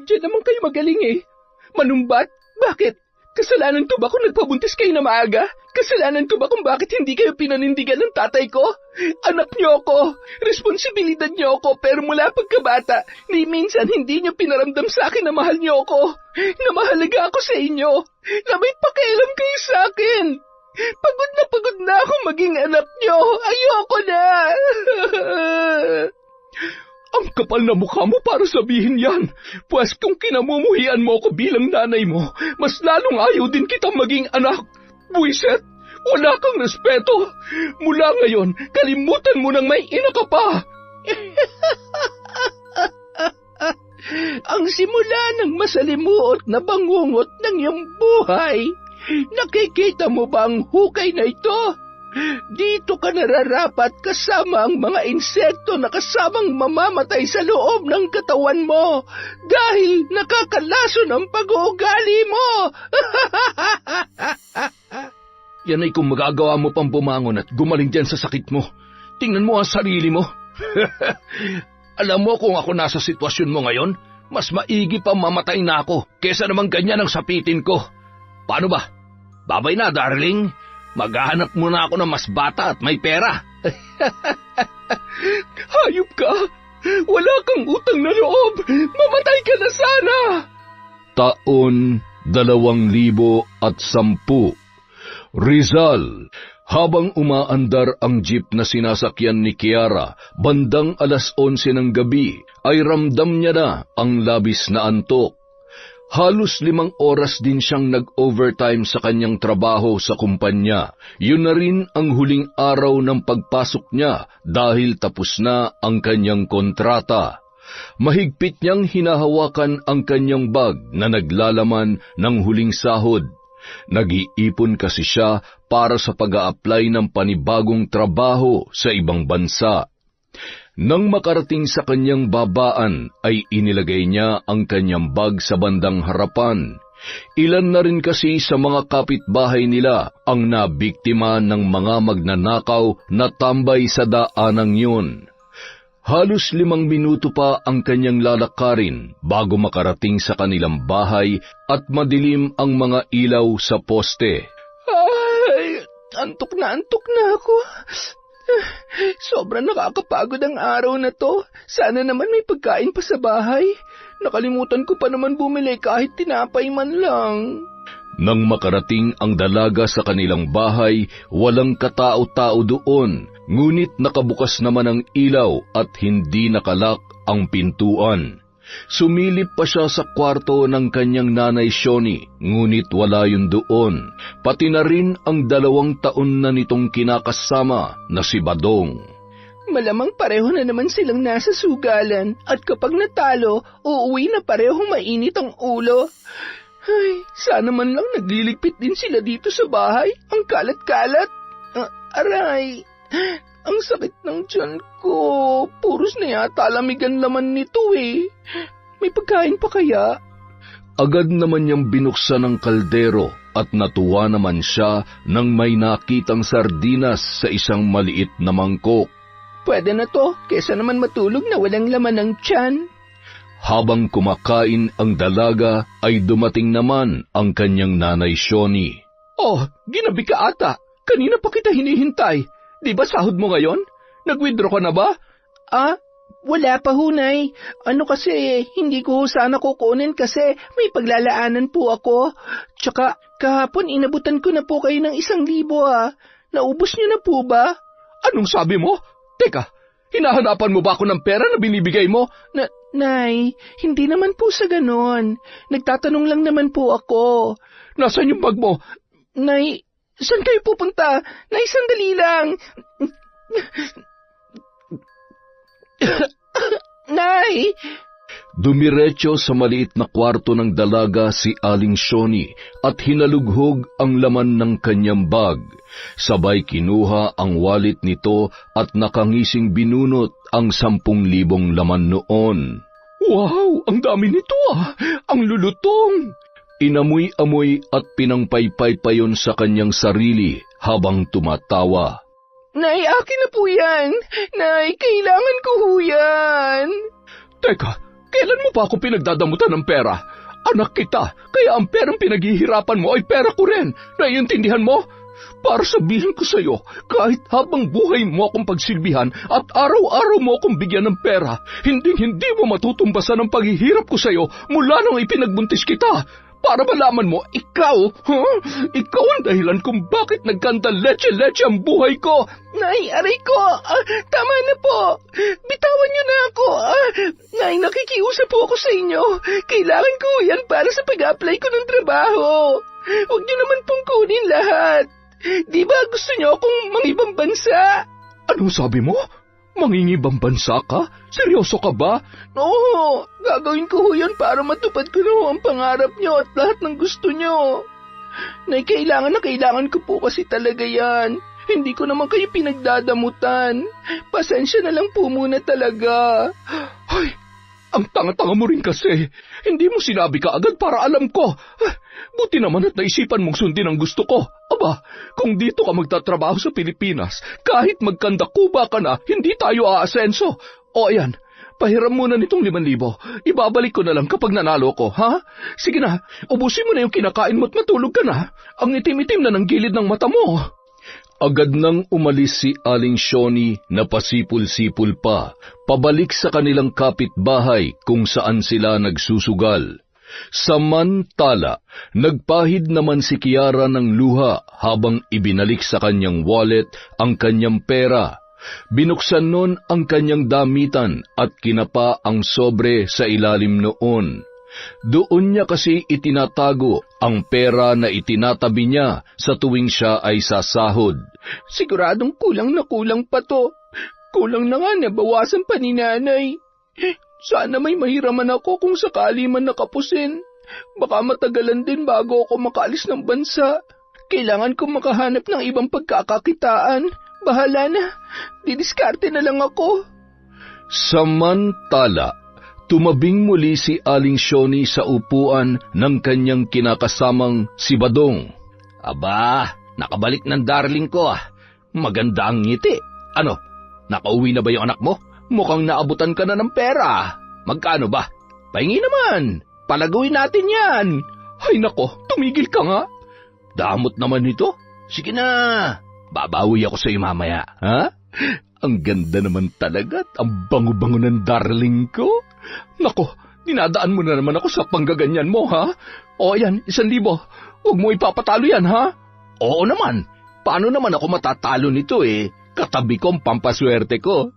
Diyan naman kayo magaling eh. Manumbat? Bakit? Kasalanan ko ba kung nagpabuntis kayo na maaga? Kasalanan ko ba kung bakit hindi kayo pinanindigan ng tatay ko? Anak niyo ako. Responsibilidad niyo ako, pero mula pagkabata, ni minsan hindi niyo pinaramdam sa akin na mahal niyo ako. Na mahalaga ako sa inyo. Na may pakialam kayo sa akin. Pagod na ako maging anak niyo. Ayoko na. Ang kapal na mukha mo para sabihin yan. Pues kung kinamumuhian mo ako bilang nanay mo, mas lalong ayaw din kitang maging anak. Buiset, wala kang respeto. Mula ngayon, kalimutan mo nang may ina ka pa. Ang simula ng masalimuot na bangungot ng iyong buhay. Nakikita mo ba ang hukay na ito? Dito ka nararapat kasama ang mga insekto na kasamang mamamatay sa loob ng katawan mo dahil nakakalason ang pag-uugali mo. Yan ay kung magagawa mo pang bumangon at gumaling dyan sa sakit mo. Tingnan mo ang sarili mo. Alam mo kung ako nasa sitwasyon mo ngayon, mas maigi pa mamatay na ako kesa naman ganyan ang sapitin ko. Paano ba? Babay na, darling. Maghahanap muna ako ng mas bata at may pera. Hayop ka! Wala kang utang na loob! Mamatay ka na sana! Taon 2010. Rizal. Habang umaandar ang jeep na sinasakyan ni Kiara, bandang 11:00 ng gabi, ay ramdam niya na ang labis na antok. Halos 5 oras din siyang nag-overtime sa kanyang trabaho sa kumpanya. Yun na rin ang huling araw ng pagpasok niya dahil tapos na ang kanyang kontrata. Mahigpit niyang hinahawakan ang kanyang bag na naglalaman ng huling sahod. Nag-iipon kasi siya para sa pag-a-apply ng panibagong trabaho sa ibang bansa. Nang makarating sa kanyang babaan, ay inilagay niya ang kanyang bag sa bandang harapan. Ilan na rin kasi sa mga kapitbahay nila ang nabiktima ng mga magnanakaw na tambay sa daanang yun. Halos 5 minuto pa ang kanyang lalakarin bago makarating sa kanilang bahay at madilim ang mga ilaw sa poste. Ay, antok na ako. Sobrang nakakapagod ang araw na to. Sana naman may pagkain pa sa bahay. Nakalimutan ko pa naman bumili kahit tinapay man lang. Nang makarating ang dalaga sa kanilang bahay, walang katao-tao doon. Ngunit nakabukas naman ang ilaw at hindi nakalak ang pintuan. Sumilip pa siya sa kwarto ng kanyang nanay Shoni, ngunit wala yun doon. Pati na rin ang 2 taon na nitong kinakasama na si Badong. Malamang pareho na naman silang nasa sugalan at kapag natalo, uuwi na parehong mainit ang ulo. Ay, sana man lang nagliligpit din sila dito sa bahay. Ang kalat-kalat. Aray, ang sakit ng tiyan ko. Puros na yata lamigan laman nito eh. May pagkain pa kaya? Agad naman niyang binuksan ang kaldero at natuwa naman siya nang may nakitang sardinas sa isang maliit na mangkok. Pwede na to, kesa naman matulog na walang laman ng tiyan. Habang kumakain ang dalaga ay dumating naman ang kanyang nanay Shoni. Oh, ginabi ka ata. Kanina pa kita hinihintay. Di ba sahod mo ngayon? Nag-withdraw ka na ba? Wala pa hunay. Kasi hindi ko sana kukunin kasi may paglalaanan po ako. Tsaka kahapon inabutan ko na po kayo ng 1,000 Naubos niyo na po ba? Anong sabi mo? Teka, hinahanapan mo ba ako ng pera na binibigay mo? Nay, hindi naman po sa ganon. Nagtatanong lang naman po ako. Nasaan yung bag mo? Nay, saan kayo pupunta? Nay, sandali lang. Nay! Dumiretso sa maliit na kwarto ng dalaga si Aling Shoni at hinalughog ang laman ng kanyang bag. Sabay kinuha ang wallet nito at nakangising binunot ang 10,000 laman noon. Wow! Ang dami nito Ang lulutong! Inamoy-amoy at pinangpaypay pa yon sa kanyang sarili habang tumatawa. Nay, akin na po yan! Nay, kailangan ko ho yan! Teka, Kailan mo pa ako pinagdadamutan ng pera? Anak kita, kaya ang perang pinaghihirapan mo ay pera ko rin. Naiintindihan mo? Para sabihin ko sa'yo, kahit habang buhay mo akong pagsilbihan at araw-araw mo akong bigyan ng pera, hindi mo matutumbasan ang paghihirap ko sa'yo mula nang ipinagbuntis kita. Para malaman mo, ikaw ang dahilan kung bakit nagkanta leche-leche ang buhay ko. Nay, aray ko, tama na po. Bitawan niyo na ako. Nay, nakikiusap po ako sa inyo. Kailangan ko yan para sa pag-apply ko ng trabaho. Huwag niyo naman pong kunin lahat. Di ba gusto niyo akong mangibang bansa? Anong sabi mo? Mangingibang bansa ka? Seryoso ka ba? Oo, gagawin ko yan para matupad ko na ang pangarap niyo at lahat ng gusto niyo. Nay, kailangan na kailangan ko po kasi talaga yan. Hindi ko naman kayo pinagdadamutan. Pasensya na lang po muna talaga. Ay, ang tanga-tanga mo rin kasi. Hindi mo sinabi ka agad para alam ko. Buti naman at naisipan mong sundin ang gusto ko. Aba, kung dito ka magtatrabaho sa Pilipinas, kahit magkandakuba ka na, hindi tayo aasenso. O ayan, pahiram muna nitong 5,000. Ibabalik ko na lang kapag nanalo ko, ha? Sige na, ubusin mo na yung kinakain mo at matulog ka na. Ang itim-itim na ng gilid ng mata mo. Agad nang umalis si Aling Shoni na pasipul-sipul pa, pabalik sa kanilang kapitbahay kung saan sila nagsusugal. Samantala, nagpahid naman si Kiara ng luha habang ibinalik sa kanyang wallet ang kanyang pera. Binuksan nun ang kanyang damitan at kinapa ang sobre sa ilalim noon. Doon niya kasi itinatago ang pera na itinatabi niya sa tuwing siya ay sasahod. Siguradong kulang na kulang pa to. Kulang na nga, nabawasan pa ni nanay. Sana may mahiraman ako kung sakali man nakapusin. Baka matagalan din bago ako makaalis ng bansa. Kailangan ko makahanap ng ibang pagkakakitaan. Bahala na, didiskarte na lang ako. Samantala, tumabing muli si Aling Shoni sa upuan ng kanyang kinakasamang si Badong. Aba, nakabalik ng darling ko ah. Maganda ang ngiti. Ano, nakauwi na ba yung anak mo? Mukhang naabutan ka na ng pera. Magkano ba? Pahingi naman. Palaguin natin yan. Ay nako, tumigil ka nga. Damot naman ito. Sige na, babawi ako sa iyo mamaya. Ha? Ang ganda naman talaga at ang bango-bango ng darling ko. Nako, dinadaan mo na naman ako sa panggaganyan mo, ha? O yan, 1,000. Huwag mo ipapatalo yan, ha? Oo naman. Paano naman ako matatalo nito eh? Katabi ko ang pampaswerte ko.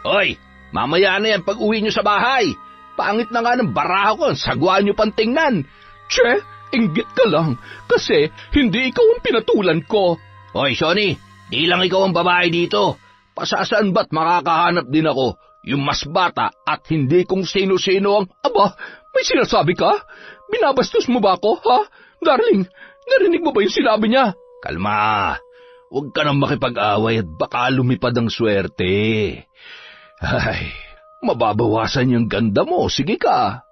Hoy, mamaya na yan pag uwi nyo sa bahay. Pangit na nga ng baraha ko, sagwa nyo pang tingnan. Che, inggit ka lang, kasi hindi ikaw ang pinatulan ko. Hoy, Shoni, di lang ikaw ang babae dito. Pasasaan ba't makakahanap din ako, yung mas bata at hindi kung sino-sino ang... Aba, may sinasabi ka? Binabastos mo ba ako, ha? Darling, narinig mo ba yung sinabi niya? Kalma, huwag ka nang makipag-away at baka lumipad ang swerte. Ay, mababawasan yung ganda mo, sige ka.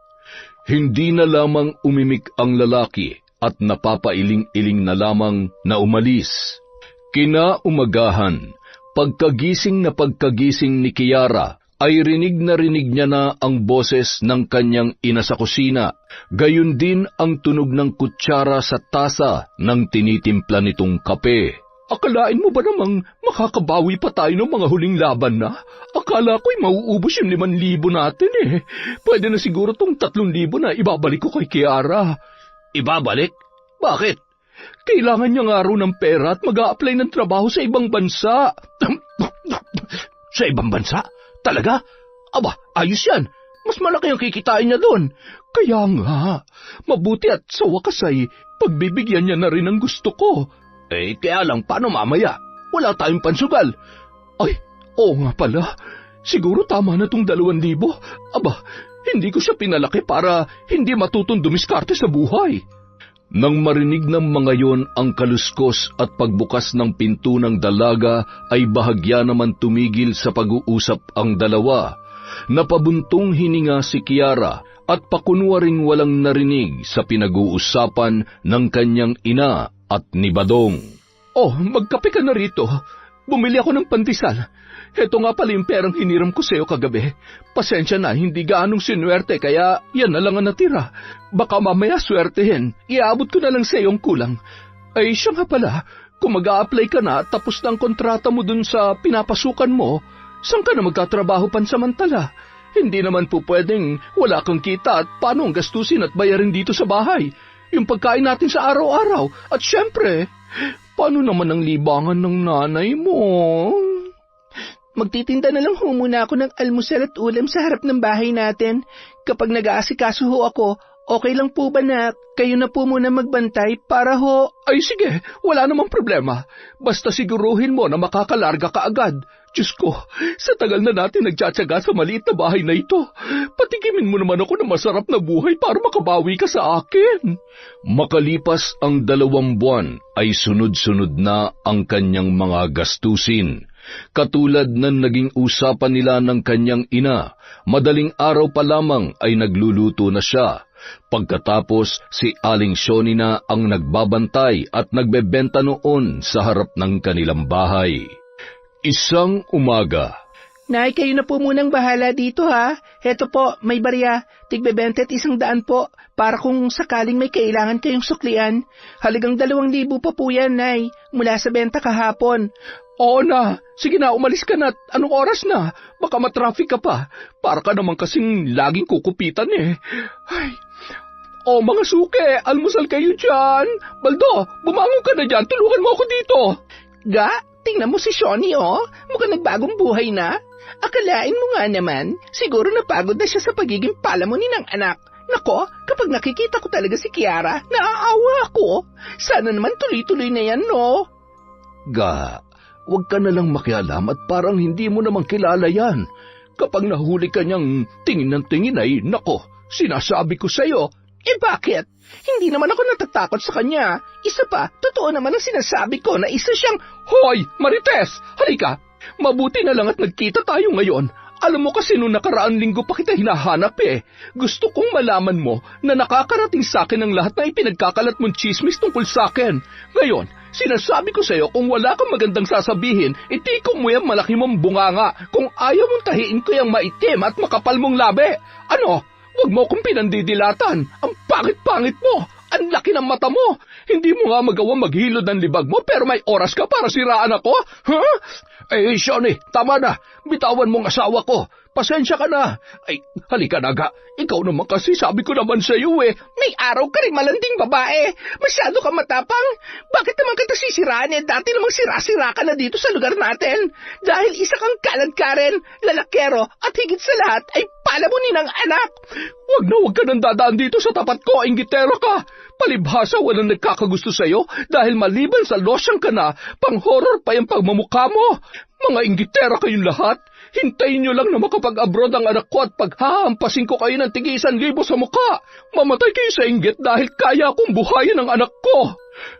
Hindi na lamang umimik ang lalaki at napapailing-iling na lamang na umalis. Kinaumagahan, pagkagising ni Kiara, ay rinig niya na ang boses ng kanyang ina sa kusina, gayon din ang tunog ng kutsara sa tasa ng tinitimpla nitong kape. Akalain mo ba namang makakabawi pa tayo ng mga huling laban na? Akala ko'y mauubos yung 5,000 natin eh. Pwede na siguro tong 3,000 na ibabalik ko kay Kiara. Ibabalik? Bakit? Kailangan niya nga raw ng pera at mag-a-apply ng trabaho sa ibang bansa. Sa ibang bansa? Talaga? Aba, ayos yan. Mas malaki ang kikitain niya doon. Kaya nga, mabuti at sa wakas ay pagbibigyan niya na rin ang gusto ko. Eh, kaya lang, paano mamaya? Wala tayong pansugal. Ay, oo nga pala. Siguro tama na tong 2,000. Aba, hindi ko siya pinalaki para hindi matutong dumiskarte sa buhay. Nang marinig ng mga yon ang kaluskos at pagbukas ng pinto ng dalaga, ay bahagya naman tumigil sa pag-uusap ang dalawa. Napabuntong hininga si Kiara at pakunwaring walang narinig sa pinag-uusapan ng kanyang ina at ni Badong. Oh, magkape ka na rito. Bumili ako ng pandesal. Heto nga pala yung perang hiniram ko sa'yo kagabi. Pasensya na, hindi gaanong sinuwerte kaya yan na lang ang natira. Baka mamaya swertehin, iabot ko na lang sa'yo ang kulang. Ay siya nga pala, kung mag-a-apply ka na tapos na ang kontrata mo dun sa pinapasukan mo, saan ka na magtatrabaho pansamantala? Hindi naman po pwedeng wala kang kita at paano ang gastusin at bayarin dito sa bahay. Yung pagkain natin sa araw-araw at syempre, paano naman ang libangan ng nanay mo? Magtitinda na lang ho muna ako ng almusal at ulam sa harap ng bahay natin. Kapag nag-aasikaso ho ako, okay lang po ba na kayo na po muna magbantay para ho... Ay sige, wala namang problema. Basta siguruhin mo na makakalarga ka agad. Diyos ko, sa tagal na natin nagtsatsaga sa maliit na bahay na ito. Patikimin mo naman ako ng masarap na buhay para makabawi ka sa akin. Makalipas ang 2 buwan ay sunod-sunod na ang kanyang mga gastusin. Katulad ng naging usapan nila ng kanyang ina, madaling araw pa lamang ay nagluluto na siya. Pagkatapos, si Aling Shoni na ang nagbabantay at nagbebenta noon sa harap ng kanilang bahay. Isang umaga. Nay, kayo na po munang bahala dito ha. Heto po, may barya. Tig-20 at 100 po para kung sakaling may kailangan kayong suklian. Halagang 2,000 pa po yan, Nay, mula sa benta kahapon. Oo na, sige na, umalis ka na. Anong oras na? Baka matraffic ka pa. Para ka naman kasing laging kukupitan eh. Ay. Oh, mga suke, almusal kayo dyan. Baldo, bumangon ka na dyan. Tulungan mo ako dito. Ga, tingnan mo si Shoni oh. Mukhang nagbagong buhay na. Akalain mo nga naman, siguro napagod na siya sa pagiging palamunin ng anak. Nako, kapag nakikita ko talaga si Kiara, naaawa ako. Sana naman tuloy-tuloy na yan, no? Ga, huwag ka na lang makialam at parang hindi mo naman kilala yan. Kapag nahuli ka niyang tingin ng tingin ay, nako, sinasabi ko sa'yo. Eh bakit? Hindi naman ako natatakot sa kanya. Isa pa, totoo naman ang sinasabi ko na isa siyang... Hoy, Marites! Halika! Mabuti na lang at nagkita tayo ngayon. Alam mo kasi noong nakaraang linggo pa kita hinahanap eh. Gusto kong malaman mo na nakakarating sa akin ang lahat na ipinagkakalat mong chismis tungkol sa akin. Ngayon, sinasabi ko sa'yo kung wala kang magandang sasabihin, itikom mo yung malaki mong bunganga. Kung ayaw mong tahiin ko yung maitim at makapal mong labi. Ano? Huwag mo akong pinandidilatan. Ang pangit-pangit mo. Ang laki ng mata mo. Hindi mo nga magawang maghilod ng libag mo pero may oras ka para siraan ako? Huh? Eh, Shoni, tama na. Bitawan mong asawa ko. Pasensya ka na. Ay, halika na ga. Ikaw naman kasi sabi ko naman sa iyo eh. May araw ka rin malanding babae. Masyado ka matapang. Bakit naman kita sisiraan eh? Dati namang sira-sira ka na dito sa lugar natin. Dahil isa kang kaladkaren, lalakero, at higit sa lahat ay palamunin ng anak. Huwag ka nang dadaan dito sa tapat ko, inggitero ka. Palibhasa walang nagkakagusto sa'yo dahil maliban sa losyang ka na, pang-horror pa yung pagmamukha mo. Mga inggitera kayong lahat. Hintayin nyo lang na makapag-abroad ang anak ko at paghahampasin ko kayo ng tig-1,000 sa mukha. Mamatay kayo sa inggit dahil kaya akong buhayin ang anak ko.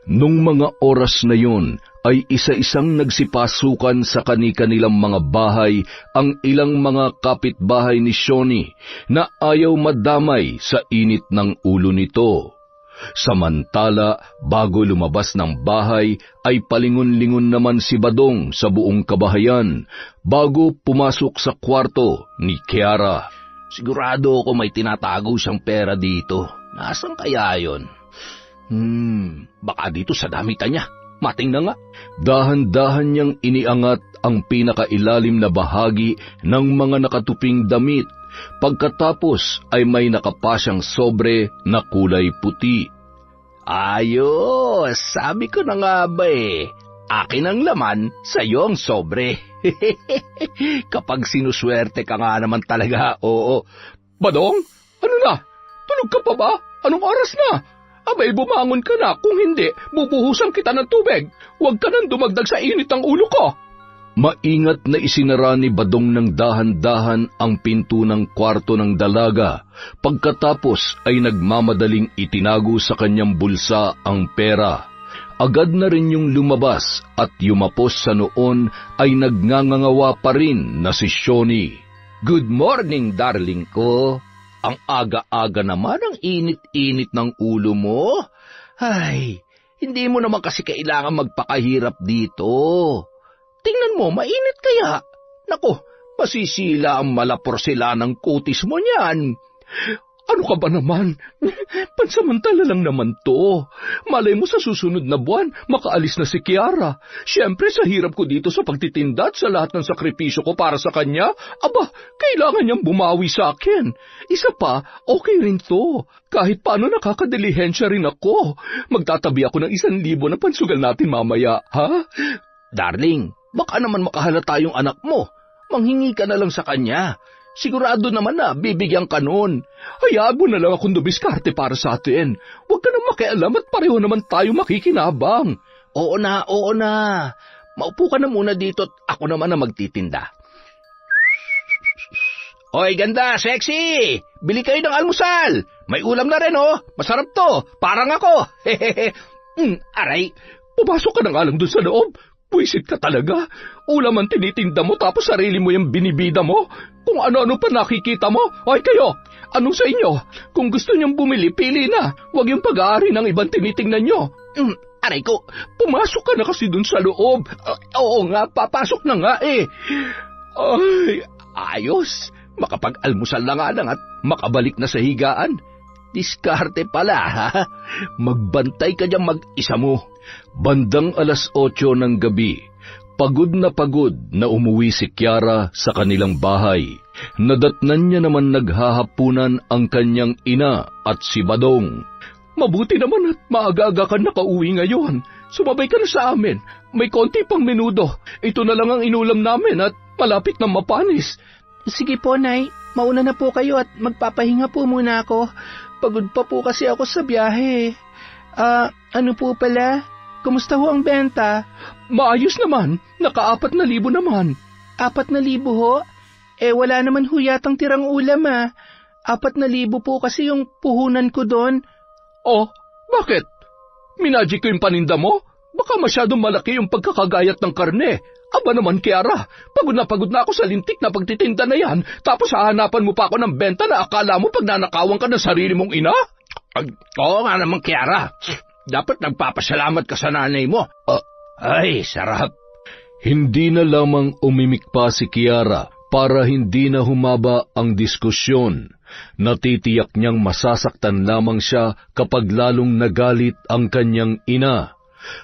Nung mga oras na yun, ay isa-isang nagsipasukan sa kani-kanilang mga bahay ang ilang mga kapitbahay ni Shoni na ayaw madamay sa init ng ulo nito. Samantala, bago lumabas ng bahay, ay palingon-lingon naman si Badong sa buong kabahayan bago pumasok sa kwarto ni Kiara. Sigurado ako may tinatago siyang pera dito. Nasaan kaya yon? Baka dito sa damitan niya. Mating na nga. Dahan-dahan niyang iniangat ang pinakailalim na bahagi ng mga nakatuping damit. Pagkatapos ay may nakapasyang sobre na kulay puti. Ayos! Sabi ko na nga ba eh. Akin ang laman, sa'yo ang sobre. Kapag sinuswerte ka nga naman talaga, oo. Badong, ano na? Tulog ka pa ba? Anong oras na? Abay, bumangon ka na. Kung hindi, bubuhusan kita ng tubig. Huwag ka nang dumagdag sa init ng ulo ko. Maingat na isinara ni Badong ng dahan-dahan ang pinto ng kwarto ng dalaga. Pagkatapos ay nagmamadaling itinago sa kanyang bulsa ang pera. Agad na rin yung lumabas at yumapos sa noon ay nagngangangawa pa rin na si Shoni. Good morning, darling ko. Ang aga-aga naman ang init-init ng ulo mo. Ay, hindi mo naman kasi kailangan magpakahirap dito. Tingnan mo, mainit kaya. Naku, masisila ang malaporselanang kutis mo niyan. Ano ka ba naman? Pansamantala lang naman to. Malay mo sa susunod na buwan, makaalis na si Kiara. Siyempre sa hirap ko dito sa pagtitinda at sa lahat ng sakripisyo ko para sa kanya, kailangan niyang bumawi sa akin. Isa pa, okay rin to. Kahit paano nakakadilihensya rin ako. Magtatabi ako ng 1,000 na pansugal natin mamaya, ha? Darling, baka naman makahalata yung anak mo. Manghingi ka na lang sa kanya. Sigurado naman na bibigyan ka nun. Hayaan mo na lang akong dumiskarte para sa atin. Huwag ka nang makialam at pareho naman tayo makikinabang. Oo na. Maupo ka na muna dito at ako naman na magtitinda. Hoy, ganda, sexy! Bili kayo ng almusal. May ulam na rin, oh. Masarap to. Parang ako. Aray, pumasok ka na nga lang dun sa loob. Puwisit ka talaga. Ulam ang tinitinda mo tapos sarili mo yung binibida mo. Kung ano-ano pa nakikita mo. Hoy kayo, anong sa inyo? Kung gusto niyong bumili, pili na. Huwag yung pag-aari ng ibang tinitingnan nyo. Aray ko, pumasok ka na kasi dun sa loob. Oo nga, papasok na nga eh. Ay, ayos. Makapag-almusal na nga lang at makabalik na sa higaan. Diskarte pala, ha? Magbantay ka dyan mag-isa mo. Bandang 8:00 ng gabi, pagod na umuwi si Kiara sa kanilang bahay. Nadatnan niya naman naghahapunan ang kanyang ina at si Badong. Mabuti naman at maaga-aga ka nakauwi ngayon. Sumabay ka na sa amin. May konti pang menudo. Ito na lang ang inulam namin at malapit na mapanis. Sige po, Nay. Mauna na po kayo at magpapahinga po muna ako. Pagod pa po kasi ako sa biyahe. Ano po pala? Kumusta ho ang benta? Maayos naman. Naka-4,000 naman. 4,000 ho? Wala naman ho yatang tirang ulam 4,000 po kasi yung puhunan ko doon. Oh, bakit? Minagic ko yung paninda mo? Baka masyadong malaki yung pagkakagayat ng karne. Aba naman, Kiara, pagod na ako sa lintik na pagtitinda na yan, tapos hahanapan mo pa ako ng benta na akala mo pagnanakawan ka ng sarili mong ina? Oo nga naman, Kiara. Dapat nagpapasalamat ka sa nanay mo. Ay, sarap. Hindi na lamang umimik pa si Kiara para hindi na humaba ang diskusyon. Natitiyak niyang masasaktan lamang siya kapag lalong nagalit ang kanyang ina.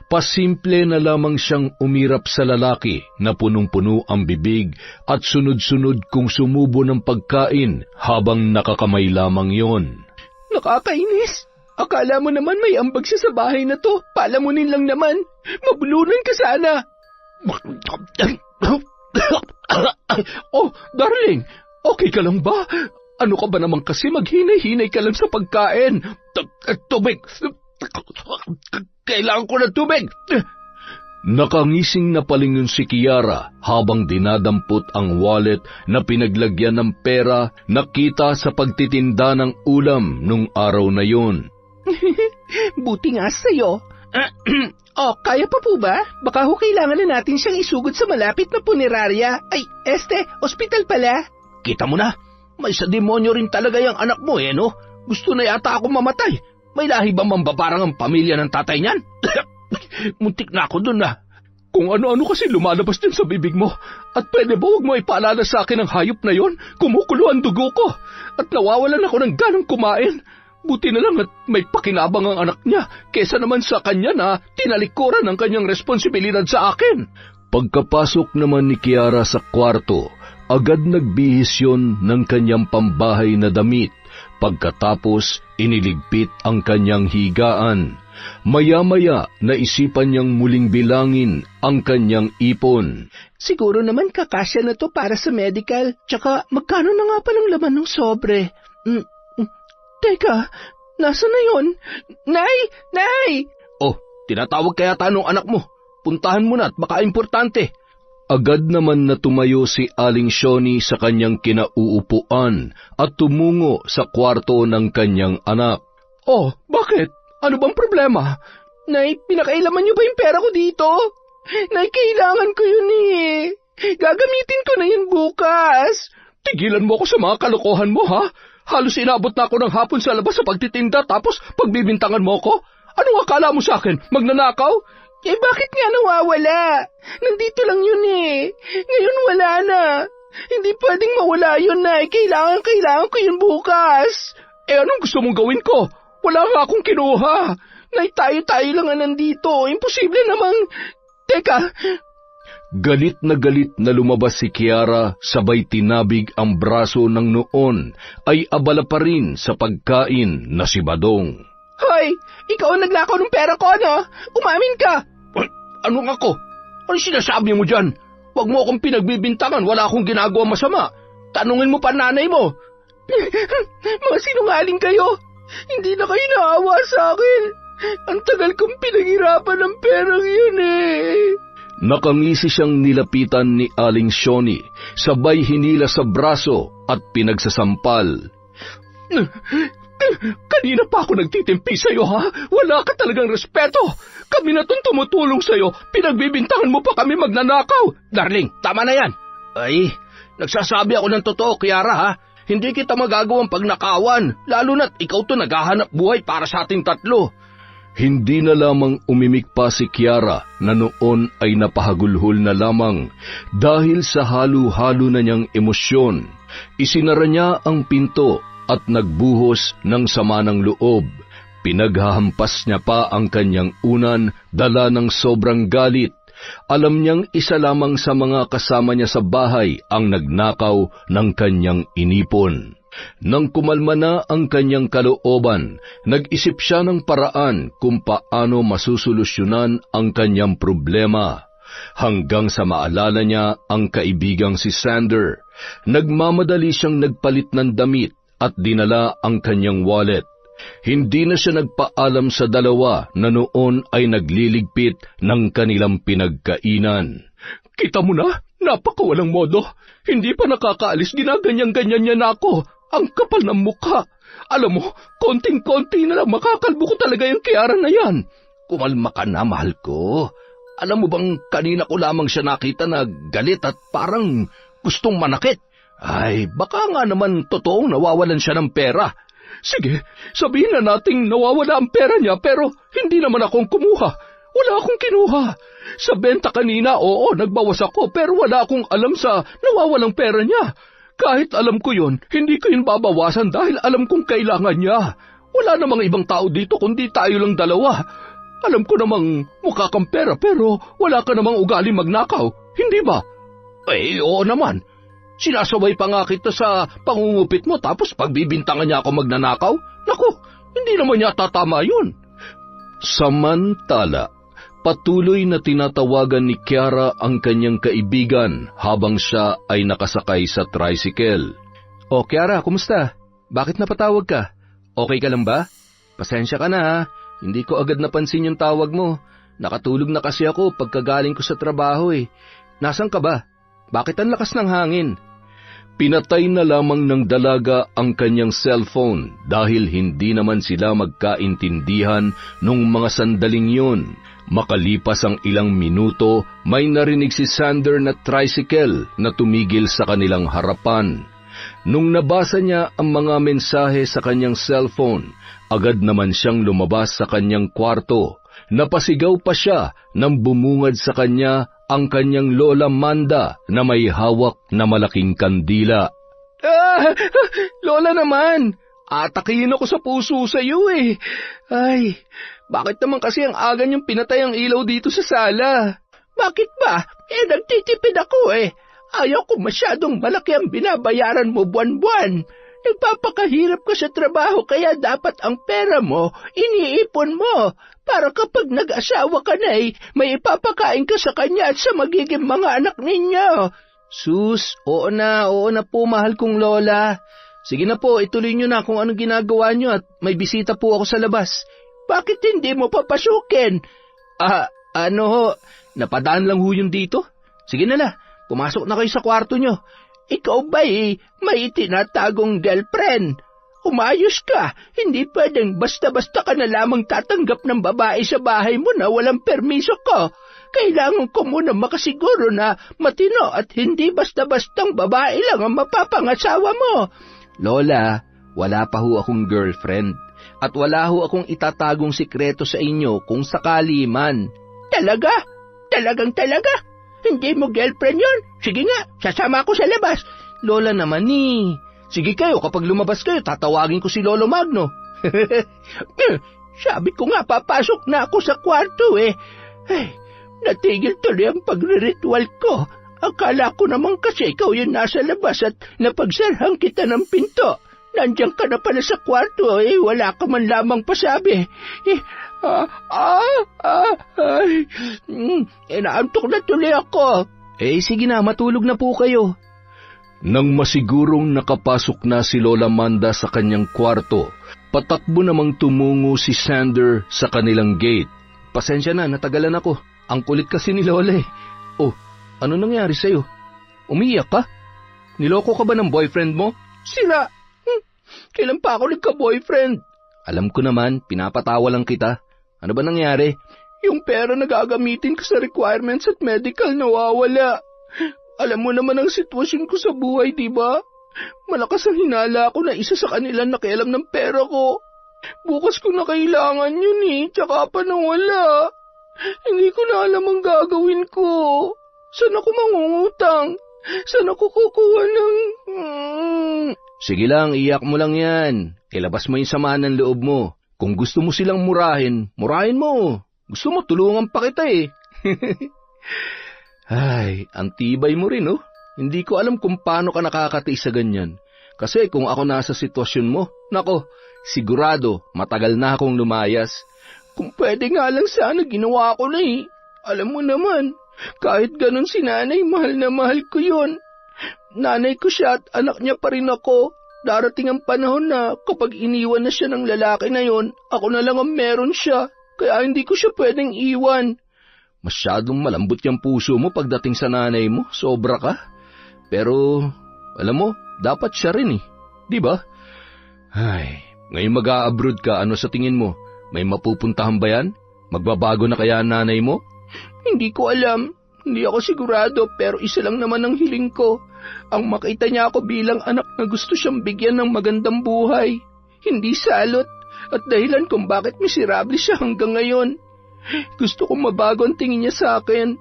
Pasimple na lamang siyang umirap sa lalaki na punong-puno ang bibig at sunod-sunod kung sumubo ng pagkain habang nakakamay lamang yon. Nakakainis! Akala mo naman may ambag siya sa bahay na to. Palamunin lang naman. Mabulunan ka sana. Oh, darling, okay ka lang ba? Ano ka ba naman kasi maghinay-hinay ka lang sa pagkain? Tubig! Kailangan ko ng tubig! Nakangising na palingon si Kiara habang dinadampot ang wallet na pinaglagyan ng pera na kita sa pagtitinda ng ulam nung araw na yon. Buti nga sa'yo. Kaya pa po ba? Baka ho kailangan na natin siyang isugod sa malapit na punerarya. Ay, ospital pala. Kita mo na, may sa demonyo rin talaga yung anak mo no? Gusto na yata akong mamatay. May lahi ba mambabarang ang pamilya ng tatay niyan? Muntik na ako dun Kung ano-ano kasi lumalabas din sa bibig mo. At pwede ba huwag mo ipaalala sa akin ang hayop na yon? Kumukulo ang dugo ko. At nawawalan ako ng ganang kumain. Buti na lang at may pakinabang ang anak niya kesa naman sa kanya na tinalikuran ang kanyang responsibilidad sa akin. Pagkapasok naman ni Kiara sa kwarto, agad nagbihis yun ng kanyang pambahay na damit. Pagkatapos, iniligpit ang kanyang higaan. Maya-maya, naisipan niyang muling bilangin ang kanyang ipon. Siguro naman kakasya na to para sa medical. Tsaka magkano na nga palang laman ng sobre? Teka, nasa na yun? Nay! Oh, tinatawag kaya tanong anak mo. Puntahan mo na at baka importante. Agad naman na tumayo si Aling Shoni sa kanyang kinauupuan at tumungo sa kwarto ng kanyang anak. Oh, bakit? Ano bang problema? Nay, pinakailaman niyo ba yung pera ko dito? Nay, kailangan ko yun Gagamitin ko na yun bukas. Tigilan mo ako sa mga kalokohan mo, ha? Halos inabot na ako ng hapon sa labas sa pagtitinda tapos pagbibintangan mo ko? Anong akala mo sa akin? Magnanakaw? Eh bakit nga nawawala? Nandito lang yun eh. Ngayon wala na. Hindi pwedeng mawala yun na. Kailangan ko yun bukas. Eh anong gusto mong gawin ko? Wala nga akong kinuha. Nay, tayo lang nga nandito. Imposible namang... Teka. Galit na lumabas si Kiara, sabay tinabig ang braso ng noon ay abala pa rin sa pagkain na si Badong. Hoy, ikaw ang naglakaw ng pera ko, no? Umamin ka! Anong ako? Ano sinasabi mo dyan? Huwag mo akong pinagbibintangan, wala akong ginagawa masama. Tanungin mo pa nanay mo. Mga sinungaling kayo. Hindi na kayo naawa sa akin. Ang tagal kong pinaghirapan ng perang yun eh. Nakangisi siyang nilapitan ni Aling Shoni, sabay hinila sa braso at pinagsasampal. Kanina pa ako nagtitimpi sa'yo, ha? Wala ka talagang respeto. Kami na itong tumutulong sa'yo, pinagbibintangan mo pa kami magnanakaw. Darling, tama na yan. Ay, nagsasabi ako ng totoo, Kiara, ha? Hindi kita magagawang pagnakawan, lalo na't ikaw to naghahanap buhay para sa ating tatlo. Hindi na lamang umimik pa si Kiara na noon ay napahagulhol na lamang dahil sa halo-halo na niyang emosyon. Isinara niya ang pinto at nagbuhos ng sama ng loob. Pinaghahampas niya pa ang kanyang unan, dala ng sobrang galit. Alam niyang isa lamang sa mga kasama niya sa bahay ang nagnakaw ng kanyang inipon. Nang kumalma na ang kanyang kalooban, nag-isip siya ng paraan kung paano masusolusyonan ang kanyang problema. Hanggang sa maalala niya ang kaibigang si Sander, nagmamadali siyang nagpalit ng damit at dinala ang kanyang wallet. Hindi na siya nagpaalam sa dalawa na noon ay nagliligpit ng kanilang pinagkainan. Kita mo na, napakawalang modo. Hindi pa nakakaalis, ginaganyan-ganyan niya na ako. Ang kapal ng mukha. Alam mo, konting-konti na lang makakalbo ko talaga yung Kiara na yan. Kumalma ka na, mahal ko. Alam mo bang kanina ko lamang siya nakita na galit at parang gustong manakit? Ay, baka nga naman totoong nawawalan siya ng pera. Sige, sabihin na nating nawawala ang pera niya pero hindi naman akong kumuha. Wala akong kinuha. Sa benta kanina, oo, nagbawas ako pero wala akong alam sa nawawalang pera niya. Kahit alam ko yon, hindi ko yun babawasan dahil alam kong kailangan niya. Wala namang ibang tao dito kundi tayo lang dalawa. Alam ko namang mukha kang pera pero wala ka namang ugali magnakaw, hindi ba? Eh, oo naman. Sinasaway pa nga kita sa pangungupit mo tapos pagbibintangan niya ako magnanakaw? Naku, hindi naman yata tama yun. Samantala, patuloy na tinatawagan ni Kiara ang kanyang kaibigan habang siya ay nakasakay sa tricycle. O Kiara, kumusta? Bakit napatawag ka? Okay ka lang ba? Pasensya ka na ha, hindi ko agad napansin yung tawag mo. Nakatulog na kasi ako pagkagaling ko sa trabaho eh. Nasaan ka ba? Bakit ang lakas ng hangin? Pinatay na lamang ng dalaga ang kanyang cellphone dahil hindi naman sila magkaintindihan nung mga sandaling yun. Makalipas ang ilang minuto, may narinig si Sander na tricycle na tumigil sa kanilang harapan. Nung nabasa niya ang mga mensahe sa kanyang cellphone, agad naman siyang lumabas sa kanyang kwarto. Napasigaw pa siya nang bumungad sa kanya ang kanyang lola Manda na may hawak na malaking kandila. Lola naman! Atakihin ako sa puso sa iyo eh. Ay, bakit naman kasi ang aga niyong pinatay ang ilaw dito sa sala? Bakit ba? Eh, nagtitipid ako eh. Ayaw ko masyadong malaki ang binabayaran mo buwan-buwan. Nagpapakahirap ka sa trabaho kaya dapat ang pera mo, iniipon mo. Para kapag nag-asawa ka na may ipapakain ka sa kanya at sa magiging mga anak ninyo. Sus, oo na po mahal kong lola. Sige na po, ituloy nyo na kung anong ginagawa nyo at may bisita po ako sa labas. Bakit hindi mo papasukin? Napadaan lang ho yun dito. Sige na, pumasok na kayo sa kwarto nyo. Ikaw ba may itinatagong girlfriend? Umayos ka, hindi pwedeng basta-basta ka na lamang tatanggap ng babae sa bahay mo na walang permiso ko. Kailangan ko muna makasiguro na matino at hindi basta-bastang babae lang ang mapapangasawa mo. Lola, wala pa ho akong girlfriend at wala ho akong itatagong sikreto sa inyo kung sakali man. Talaga? Talagang-talaga? Hindi mo girlfriend yun? Sige nga, sasama ako sa labas. Lola naman eh. Sige kayo, kapag lumabas kayo, tatawagin ko si Lolo Magno. Sabi ko nga, papasok na ako sa kwarto eh. Ay, natigil tuloy ang pagre-ritual ko. Akala ko naman kasi ikaw yung nasa labas at napagsarhang kita ng pinto. Nandiyan ka na pala sa kwarto eh, wala ka man lamang pasabi. Inaantok na tuloy ako. Sige na, matulog na po kayo. Nang masigurong nakapasok na si Lola Manda sa kanyang kwarto, patakbo namang tumungo si Sander sa kanilang gate. Pasensya na, natagalan ako. Ang kulit kasi ni Lola eh. Oh, ano nangyari sa'yo? Umiiyak ka? Niloko ka ba ng boyfriend mo? Sira! Kailan pa ako nagka-boyfriend? Alam ko naman, pinapatawa lang kita. Ano ba nangyari? Yung pera na gagamitin ko sa requirements at medical nawawala. Alam mo naman ang sitwasyon ko sa buhay, di ba? Malakas ang hinala ko na isa sa kanila nakialam ng pera ko. Bukas ko na kailangan yun eh, tsaka pa nawala. Hindi ko na alam ang gagawin ko. Saan ako mangungutang? Saan ako kukuha ng... Sige lang, iyak mo lang yan. Ilabas mo yung sama ng loob mo. Kung gusto mo silang murahin, murahin mo. Gusto mo, tulungan pa kita eh. Ay, ang tibay mo rin, oh. Hindi ko alam kung paano ka nakakatiis sa ganyan. Kasi kung ako nasa sitwasyon mo, nako, sigurado, matagal na akong lumayas. Kung pwede nga lang sana, ginawa ko na eh. Alam mo naman, kahit ganun si nanay, mahal na mahal ko yun. Nanay ko siya at anak niya pa rin ako. Darating ang panahon na kapag iniwan na siya ng lalaki na yon, ako na lang ang meron siya. Kaya hindi ko siya pwedeng iwan. Masyadong malambot yung puso mo pagdating sa nanay mo. Sobra ka. Pero, alam mo, dapat siya rin eh. Di ba? Ay, ngayon mag-a-abroad ka, ano sa tingin mo? May mapupuntahan ba yan? Magbabago na kaya ang nanay mo? Hindi ko alam. Hindi ako sigurado pero isa lang naman ang hiling ko. Ang makita niya ako bilang anak na gusto siyang bigyan ng magandang buhay. Hindi salot at dahilan kung bakit miserable siya hanggang ngayon. Gusto kong mabago ang tingin niya sa akin.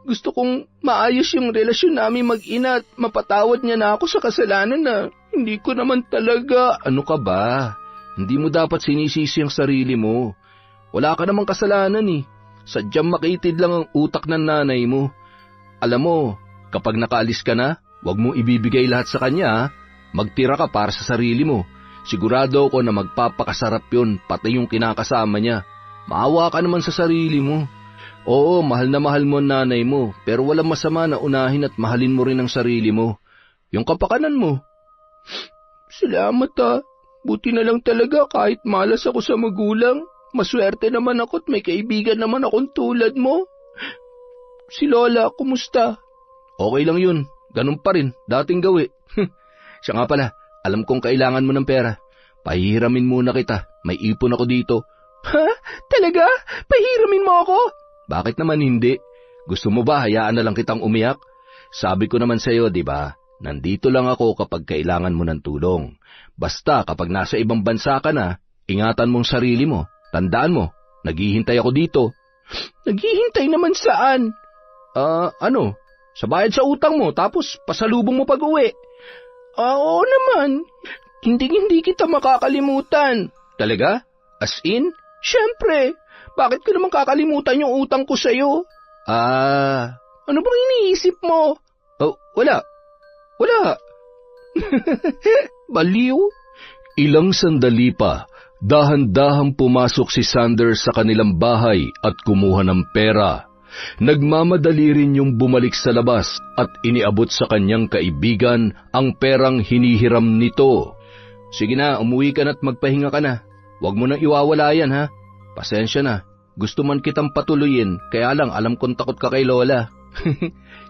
Gusto kong maayos yung relasyon namin mag-ina at mapatawad niya na ako sa kasalanan na hindi ko naman talaga... Ano ka ba? Hindi mo dapat sinisisi ang sarili mo. Wala ka namang kasalanan eh. Sadyang makitid lang ang utak ng nanay mo. Alam mo, kapag nakaalis ka na, huwag mong ibibigay lahat sa kanya. Magtira ka para sa sarili mo. Sigurado ako na magpapakasarap yun, pati yung kinakasama niya. Maawa ka naman sa sarili mo. Oo, mahal na mahal mo ang nanay mo, pero walang masama na unahin at mahalin mo rin ang sarili mo. Yung kapakanan mo. Salamat ah. Buti na lang talaga kahit malas ako sa magulang. Maswerte naman ako at may kaibigan naman akong tulad mo. Si Lola, kumusta? Okay lang yun. Ganun pa rin. Dating gawi. Siya nga pala, alam kong kailangan mo ng pera. Pahihiramin muna kita. May ipon ako dito. Ha? Talaga? Pahihiramin mo ako? Bakit naman hindi? Gusto mo ba hayaan na lang kitang umiyak? Sabi ko naman sa'yo, di ba? Nandito lang ako kapag kailangan mo ng tulong. Basta kapag nasa ibang bansa ka na, ingatan mong sarili mo. Tandaan mo, naghihintay ako dito. Naghihintay naman saan? Ano? Sa bayad sa utang mo, tapos pasalubong mo pag-uwi. Oo naman. Hindi kita makakalimutan. Talaga? As in? Siyempre. Bakit ko naman kakalimutan yung utang ko sa'yo? Ano bang iniisip mo? Oh, wala. Baliw? Ilang sandali pa, dahan-dahang pumasok si Sander sa kanilang bahay at kumuha ng pera. Nagmamadali rin yung bumalik sa labas at iniabot sa kanyang kaibigan ang perang hinihiram nito. Sige na, umuwi ka na at magpahinga ka na. Huwag mo nang iwawala yan ha. Pasensya na, gusto man kitang patuloyin, kaya lang alam kong takot ka kay Lola.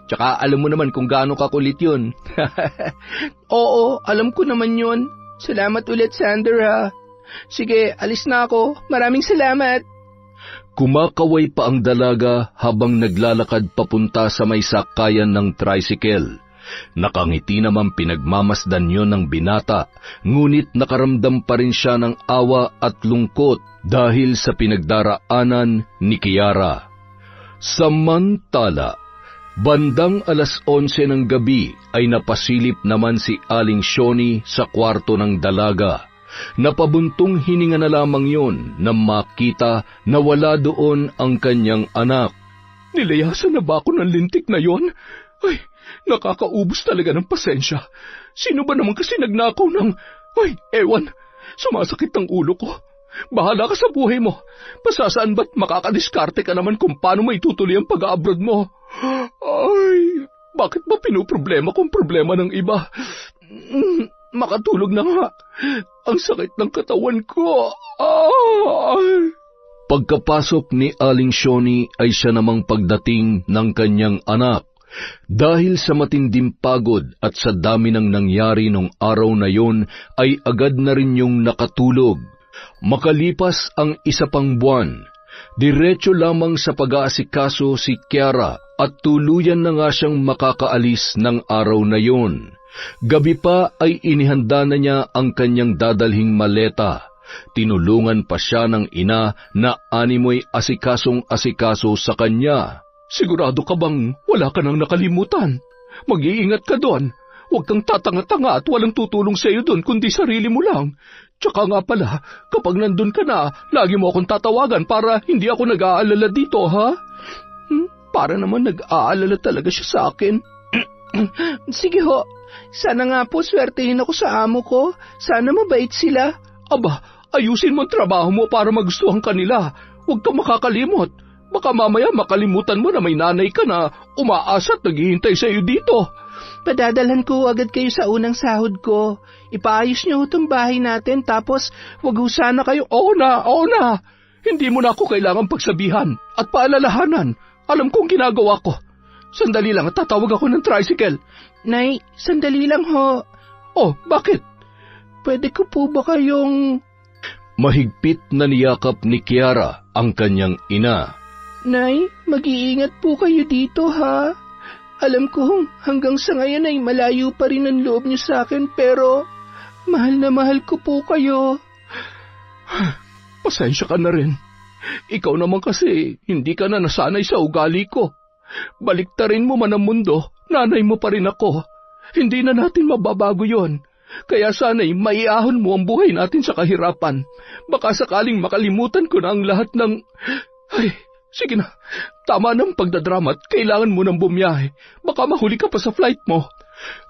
Tsaka alam mo naman kung gaano kakulit yun. Oo, alam ko naman yun. Salamat ulit, Sander ha. Sige, alis na ako. Maraming salamat. Kumakaway pa ang dalaga habang naglalakad papunta sa may sakayan ng tricycle. Nakangiti naman pinagmamasdan yon ng binata, ngunit nakaramdam pa rin siya ng awa at lungkot dahil sa pinagdaraanan ni Kiara. Samantala, bandang 11:00 ng gabi ay napasilip naman si Aling Shoni sa kwarto ng dalaga. Napabuntong hininga na lamang yun na makita na wala doon ang kanyang anak. Nilayasan na ba ako ng lintik na yon? Ay, nakakaubos talaga ng pasensya. Sino ba naman kasi nagnakaw ng... Ay, ewan, sumasakit ang ulo ko. Bahala ka sa buhay mo. Pasasaan ba't makakadiskarte ka naman kung paano maitutuloy ang pag-abroad mo? Ay, bakit ba pinoproblema kung problema ng iba? Makatulog na nga. Ang sakit ng katawan ko. Ay. Pagkapasok ni Aling Shoni ay siya namang pagdating ng kanyang anak. Dahil sa matinding pagod at sa dami ng nangyari nung araw na yon ay agad na rin yung nakatulog. Makalipas ang isa pang buwan, diretso lamang sa pag-aasikaso si Kiara at tuluyan na nga siyang makakaalis ng araw na yon. Gabi pa ay inihanda na niya ang kanyang dadalhing maleta. Tinulungan pa siya ng ina na animoy asikasong-asikaso sa kanya. Sigurado ka bang wala ka nang nakalimutan? Mag-iingat ka doon. Huwag kang tatanga-tanga at walang tutulong sa iyo doon kundi sarili mo lang. Tsaka nga pala, kapag nandun ka na, lagi mo akong tatawagan para hindi ako nag-aalala dito, ha? Para naman nag-aalala talaga siya sa akin. Sige ho, sana nga po swertehin ako sa amo ko. Sana mabait sila. Aba, ayusin mo ang trabaho mo para magustuhan kanila. Huwag kang makakalimot. Baka mamaya makalimutan mo na may nanay ka na umaasa at naghihintay sa iyo dito. Padadalhan ko agad kayo sa unang sahod ko. Ipaayos niyo itong bahay natin tapos wag ho sana kayo... Oo na. Hindi mo na ako kailangan pagsabihan at paalalahanan. Alam kong ginagawa ko. Sandali lang at tatawag ako ng tricycle. Nay, sandali lang ho. Oh, bakit? Pwede ko po ba kayong... Mahigpit na niyakap ni Kiara ang kanyang ina. Nay, mag-iingat po kayo dito, ha? Alam ko hanggang sa ngayon ay malayo pa rin ang loob niyo sa akin pero mahal na mahal ko po kayo. Pasensya ka na rin. Ikaw naman kasi hindi ka na nasanay sa ugali ko. Baliktarin mo man ang mundo, nanay mo pa rin ako. Hindi na natin mababago yon. Kaya sana'y maiahon mo ang buhay natin sa kahirapan. Baka sakaling makalimutan ko na ang lahat ng... Ay, sige na, tama ng pagdadrama at kailangan mo ng bumiyahe. Baka mahuli ka pa sa flight mo.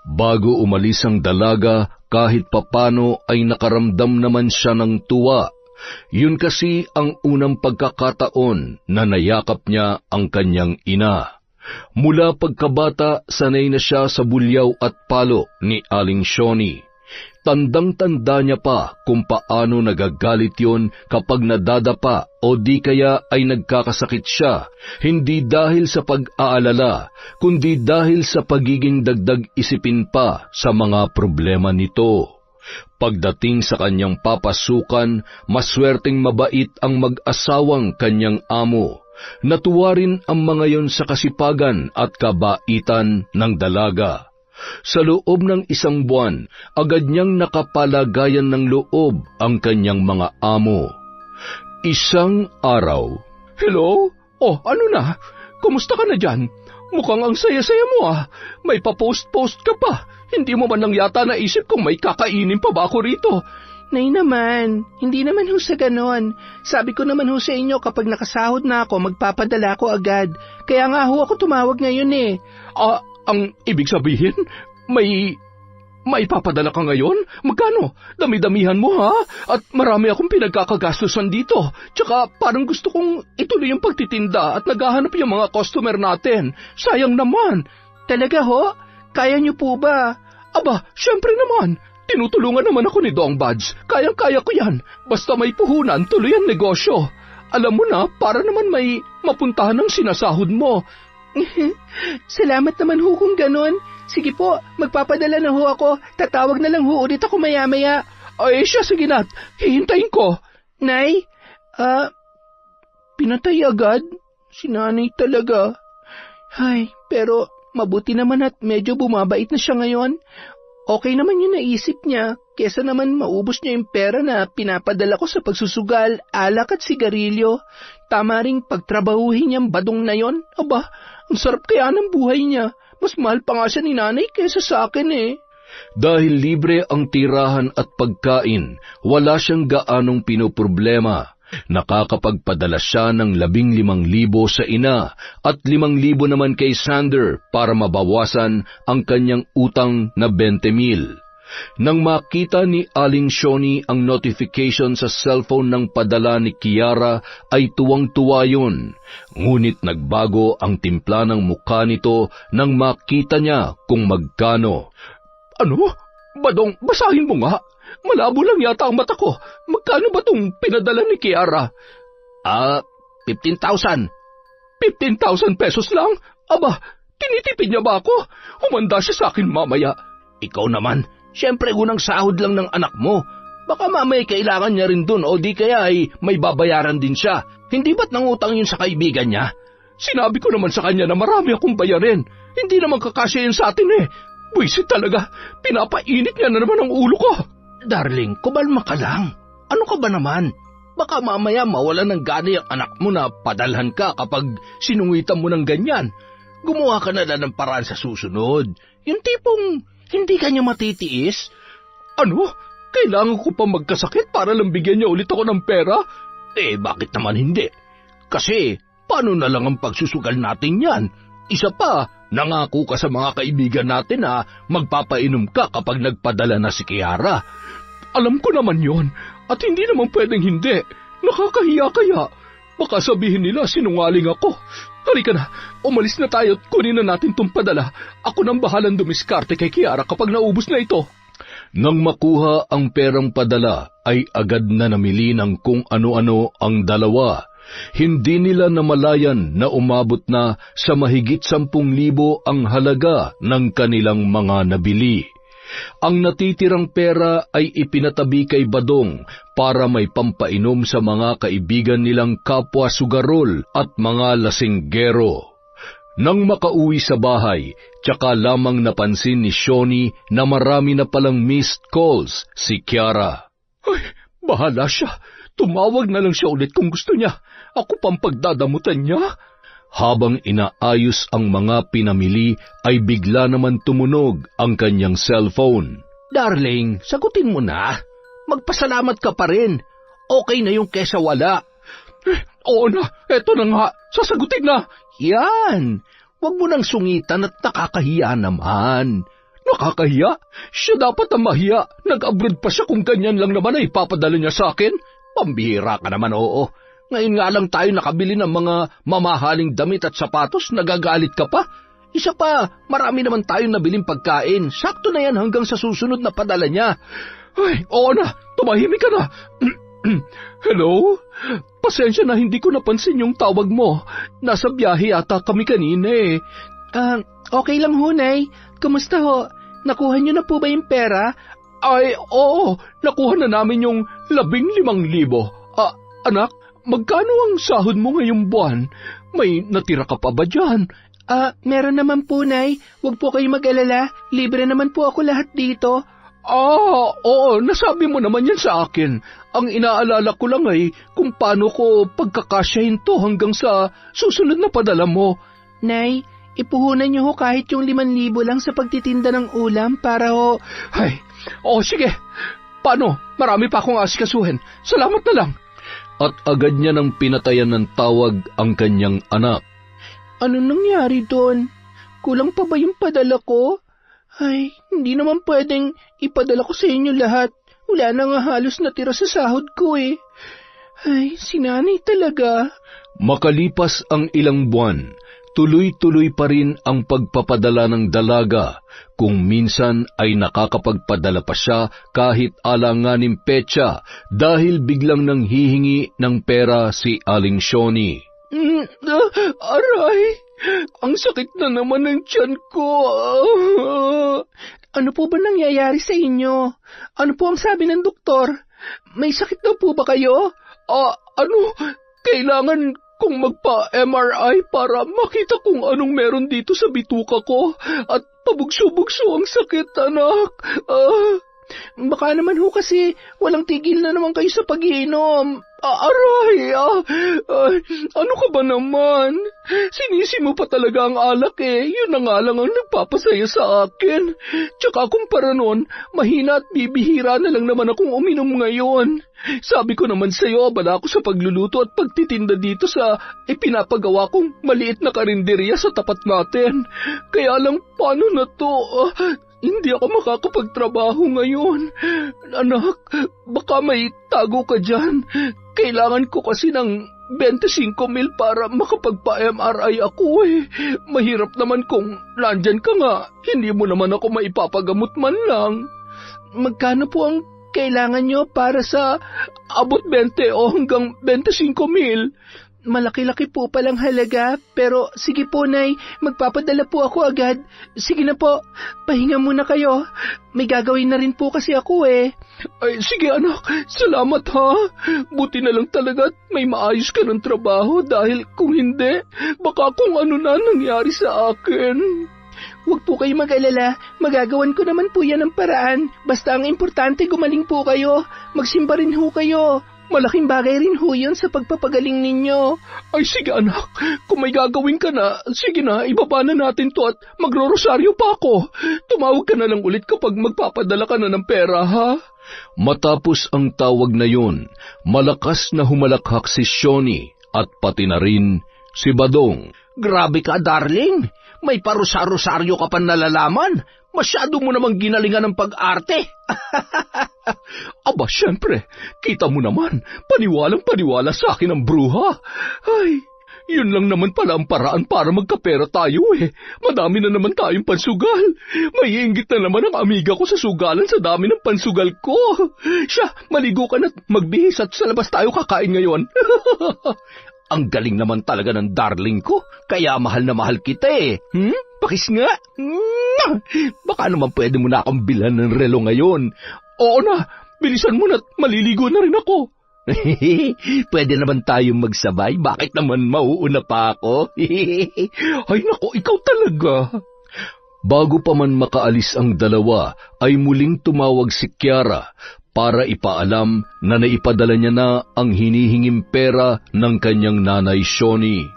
Bago umalis ang dalaga, kahit papano ay nakaramdam naman siya ng tuwa. Yun kasi ang unang pagkakataon na nayakap niya ang kanyang ina. Mula pagkabata, sanay na siya sa bulyaw at palo ni Aling Shoni. Tandang-tanda niya pa kung paano nagagalit yon kapag nadadapa o di kaya ay nagkakasakit siya, hindi dahil sa pag-aalala, kundi dahil sa pagiging dagdag isipin pa sa mga problema nito. Pagdating sa kanyang papasukan, maswerteng mabait ang mag-asawang kanyang amo. Natuwa rin ang mga yon sa kasipagan at kabaitan ng dalaga. Sa loob ng isang buwan, agad niyang nakapalagayan ng loob ang kanyang mga amo. Isang araw, Hello? Oh, ano na? Kumusta ka na dyan? Mukhang ang saya-saya mo ah. May pa-post-post ka pa. Hindi mo man lang yata naisip kung may kakainin pa ba ako rito. Nay naman, hindi naman ho sa ganon. Sabi ko naman ho sa inyo kapag nakasahod na ako, magpapadala ko agad. Kaya nga ho ako tumawag ngayon eh. Ang ibig sabihin, may papadala ka ngayon? Magkano? Dami-damihan mo ha? At marami akong pinagkakagastusan dito. Tsaka parang gusto kong ituloy yung pagtitinda at naghahanap yung mga customer natin. Sayang naman. Talaga ho? Kaya niyo po ba? Aba, syempre naman. Tinutulungan naman ako ni Dong Bads. Kayang-kaya ko yan. Basta may puhunan, tuloy ang negosyo. Alam mo na, para naman may mapuntahan ng sinasahod mo. Salamat naman ho kung ganon. Sige po, magpapadala na ho ako. Tatawag na lang ho ulit ako maya-maya. Ay siya, sige na. Hihintayin ko. Nay, pinatay agad? Si nanay talaga. Ay, pero mabuti naman at medyo bumabait na siya ngayon. Okay naman yung naisip niya, kesa naman maubos niya yung pera na pinapadala ko sa pagsusugal, alak at sigarilyo. Tama ring pagtrabahuhin niyang badong na yon. Aba, ang sarap kaya ng buhay niya. Mas mahal pa nga siya ni nanay kesa sa akin eh. Dahil libre ang tirahan at pagkain, wala siyang gaanong pinoproblema. Nakakapagpadala siya ng 15,000 sa ina at 5,000 naman kay Sander para mabawasan ang kanyang utang na 20,000. Nang makita ni Aling Shoni ang notification sa cellphone ng padala ni Kiara ay tuwang-tuwa yun. Ngunit nagbago ang timpla ng mukha nito nang makita niya kung magkano. Ano? Badong, basahin mo nga. Malabo lang yata ang mata ko. Magkano ba itong pinadala ni Kiara? 15,000. 15,000 pesos lang? Aba, tinitipid niya ba ako? Humanda siya sa akin mamaya. Ikaw naman, siyempre unang sahod lang ng anak mo. Baka mamaya kailangan niya rin dun o di kaya ay may babayaran din siya. Hindi ba't nangutang yun sa kaibigan niya? Sinabi ko naman sa kanya na marami akong bayarin. Hindi naman kakasya yun sa atin eh. Buisit talaga, pinapainit niya na naman ang ulo ko. Darling, kumalma ka lang. Ano ka ba naman? Baka mamaya mawalan ng gana yung anak mo na padalhan ka kapag sinungitan mo ng ganyan. Gumawa ka na lang ng paraan sa susunod. Yung tipong hindi ka niya matitiis. Ano? Kailangan ko pa magkasakit para lang bigyan niya ulit ako ng pera? Bakit naman hindi? Kasi paano na lang ang pagsusugal natin yan? Isa pa, nangako ka sa mga kaibigan natin na magpapainom ka kapag nagpadala na si Kiara. Alam ko naman yon, at hindi naman pwedeng hindi. Nakakahiya kaya. Baka sabihin nila sinungaling ako. Halika na, umalis na tayo at kunin na natin tong padala. Ako nang bahalang dumiskarte kay Kiara kapag naubos na ito. Nang makuha ang perang padala, ay agad na namili ng kung ano-ano ang dalawa. Hindi nila namalayan na umabot na sa mahigit 10,000 ang halaga ng kanilang mga nabili. Ang natitirang pera ay ipinatabi kay Badong para may pampainom sa mga kaibigan nilang kapwa sugarol at mga lasinggero. Nang makauwi sa bahay, tsaka lamang napansin ni Shoni na marami na palang missed calls si Kiara. Ay, bahala siya. Tumawag na lang siya ulit kung gusto niya. Ako pang pagdadamutan niya. Habang inaayos ang mga pinamili, ay bigla naman tumunog ang kanyang cellphone. Darling, sagutin mo na. Magpasalamat ka pa rin. Okay na yung kesa wala. Oo na, eto na nga. Sasagutin na. Yan. Huwag mo nang sungitan at nakakahiya naman. Nakakahiya? Siya dapat ang mahiya. Nag-abroad pa siya kung ganyan lang naman ay papadala niya sa akin. Pambihira ka naman, oo. Ngayon nga lang tayo nakabili ng mga mamahaling damit at sapatos, nagagalit ka pa. Isa pa, marami naman tayong nabiling pagkain. Sakto na yan hanggang sa susunod na padala niya. Ay, oo na, tumahimik ka na. Hello? Pasensya na hindi ko napansin yung tawag mo. Nasa biyahe ata kami kanina eh. Okay lang ho, Nay. Kumusta ho? Nakuha niyo na po ba yung pera? Ay, oo. Nakuha na namin yung 15,000. Anak, magkano ang sahod mo ngayong buwan? May natira ka pa ba dyan? Meron naman po, Nay. Huwag po kayo mag-alala. Libre naman po ako lahat dito. Oo, nasabi mo naman yan sa akin. Ang inaalala ko lang ay kung paano ko pagkakasyahin to hanggang sa susunod na padala mo. Nay, ipuhunan niyo ho kahit yung 5,000 lang sa pagtitinda ng ulam para ho... Ay, sige. Paano? Marami pa akong asikasuhin. Salamat na lang. At agad niya nang pinatayan ng tawag ang kanyang anak. Ano nangyari doon? Kulang pa ba yung padala ko? Ay, hindi naman pwedeng ipadala ko sa inyo lahat. Wala na nga halos natira sa sahod ko eh. Ay, si Nanay talaga. Makalipas ang ilang buwan, tuloy-tuloy pa rin ang pagpapadala ng dalaga. Kung minsan ay nakakapagpadala pa siya kahit alanganing petsa dahil biglang nanghihingi ng pera si Aling Shoni. Aray! Ang sakit na naman ng tiyan ko. Ano po ba nangyayari sa inyo? Ano po ang sabi ng doktor? May sakit daw po ba kayo? Kailangan kong magpa-MRI para makita kung anong meron dito sa bituka ko. At Pabugso-bugso ang sakit, anak. Baka naman ho kasi walang tigil na naman kayo sa pag-iinom. Aray, ano ka ba naman? Sinisi mo pa talaga ang alak eh. Yun na nga lang ang nagpapasaya sa akin. Tsaka kumpara nun, mahina at bibihira na lang naman akong uminom ngayon. Sabi ko naman sa'yo, abala ako sa pagluluto at pagtitinda dito sa ipinapagawa kong maliit na karinderya sa tapat natin. Kaya lang, paano na to? Hindi ako makakapagtrabaho ngayon. Anak, baka may tago ka dyan. Kailangan ko kasi ng 25,000 para makapagpa-MRI ako eh. Mahirap naman kung nandyan ka nga. Hindi mo naman ako maipapagamot man lang. Magkano po ang kailangan nyo para sa abot 20 o hanggang 25,000? Malaki-laki po palang halaga, pero sige po, Nay, magpapadala po ako agad. Sige na po, pahinga muna kayo. May gagawin na rin po kasi ako eh. Ay, sige anak, salamat ha. Buti na lang talaga at may maayos ka ng trabaho dahil kung hindi, baka kung ano na nangyari sa akin. Huwag po kayo mag-alala, magagawan ko naman po yan ng paraan. Basta ang importante gumaling po kayo, magsimba rin ho kayo. Malaking bagay rin ho yun sa pagpapagaling ninyo. Ay sige anak, kung may gagawin ka na, sige na, ibaba na natin to at magro-rosaryo pa ako. Tumawag ka na lang ulit kapag magpapadala ka na ng pera, ha? Matapos ang tawag na yun, malakas na humalakhak si Shoni at pati na rin si Badong. Grabe ka, darling. May parosaryo ka pa nalalaman. Masyado mo namang ginalingan ng pag-arte. Aba, syempre, kita mo naman, paniwalang-paniwala sa akin ang bruha. Ay, yun lang naman pala ang paraan para magkapera tayo eh. Madami na naman tayong pansugal. Maiinggit na naman ang amiga ko sa sugalan sa dami ng pansugal ko. Siya, maligo ka na't magbihis at sa labas tayo kakain ngayon. Ang galing naman talaga ng darling ko, kaya mahal na mahal kita eh. Pakis nga. Baka naman pwede mo na akong bilhan ng relo ngayon. Oo na, bilisan mo na't maliligo na rin ako. Pwede naman tayong magsabay, bakit naman mauuna pa ako? Ay nako, ikaw talaga. Bago pa man makaalis ang dalawa, ay muling tumawag si Kiara para ipaalam na naipadala niya na ang hinihinging pera ng kanyang nanay Shoni.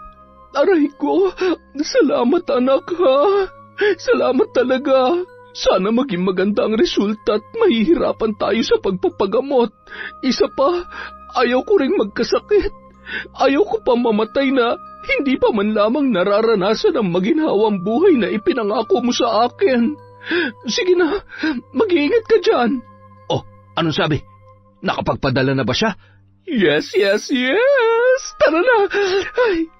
Aray ko, salamat anak ha. Salamat talaga. Sana maging maganda ang resulta at mahihirapan tayo sa pagpapagamot. Isa pa, ayaw ko ring magkasakit. Ayaw ko pa mamatay na hindi pa man lamang nararanasan ang maginhawang buhay na ipinangako mo sa akin. Sige na, mag-iingat ka dyan. Anong sabi? Nakapagpadala na ba siya? Yes! Tara na! Ay,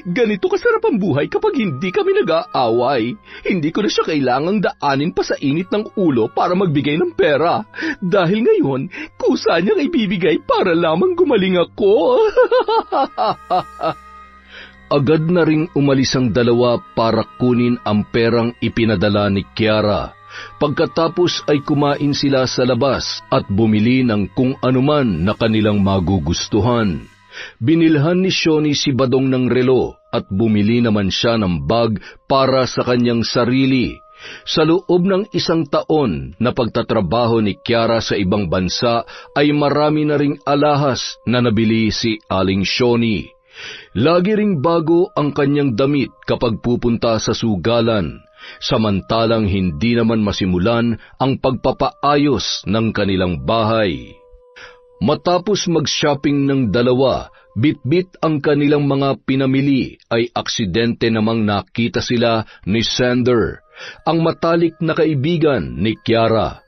ganito kasarap ang buhay kapag hindi kami nag-aaway. Hindi ko na siya kailangang daanin pa sa init ng ulo para magbigay ng pera. Dahil ngayon, kusa niyang ibibigay para lamang gumaling ako. Agad na ring umalis ang dalawa para kunin ang perang ipinadala ni Kiara. Pagkatapos ay kumain sila sa labas at bumili ng kung anuman na kanilang magugustuhan. Binilhan ni Shoni si Badong ng relo at bumili naman siya ng bag para sa kanyang sarili. Sa loob ng 1 taon na pagtatrabaho ni Kiara sa ibang bansa ay marami na ring alahas na nabili si Aling Shoni. Lagi ring bago ang kanyang damit kapag pupunta sa sugalan. Samantalang hindi naman masimulan ang pagpapaayos ng kanilang bahay. Matapos mag-shopping ng dalawa, bit-bit ang kanilang mga pinamili ay aksidente namang nakita sila ni Sander, ang matalik na kaibigan ni Kiara.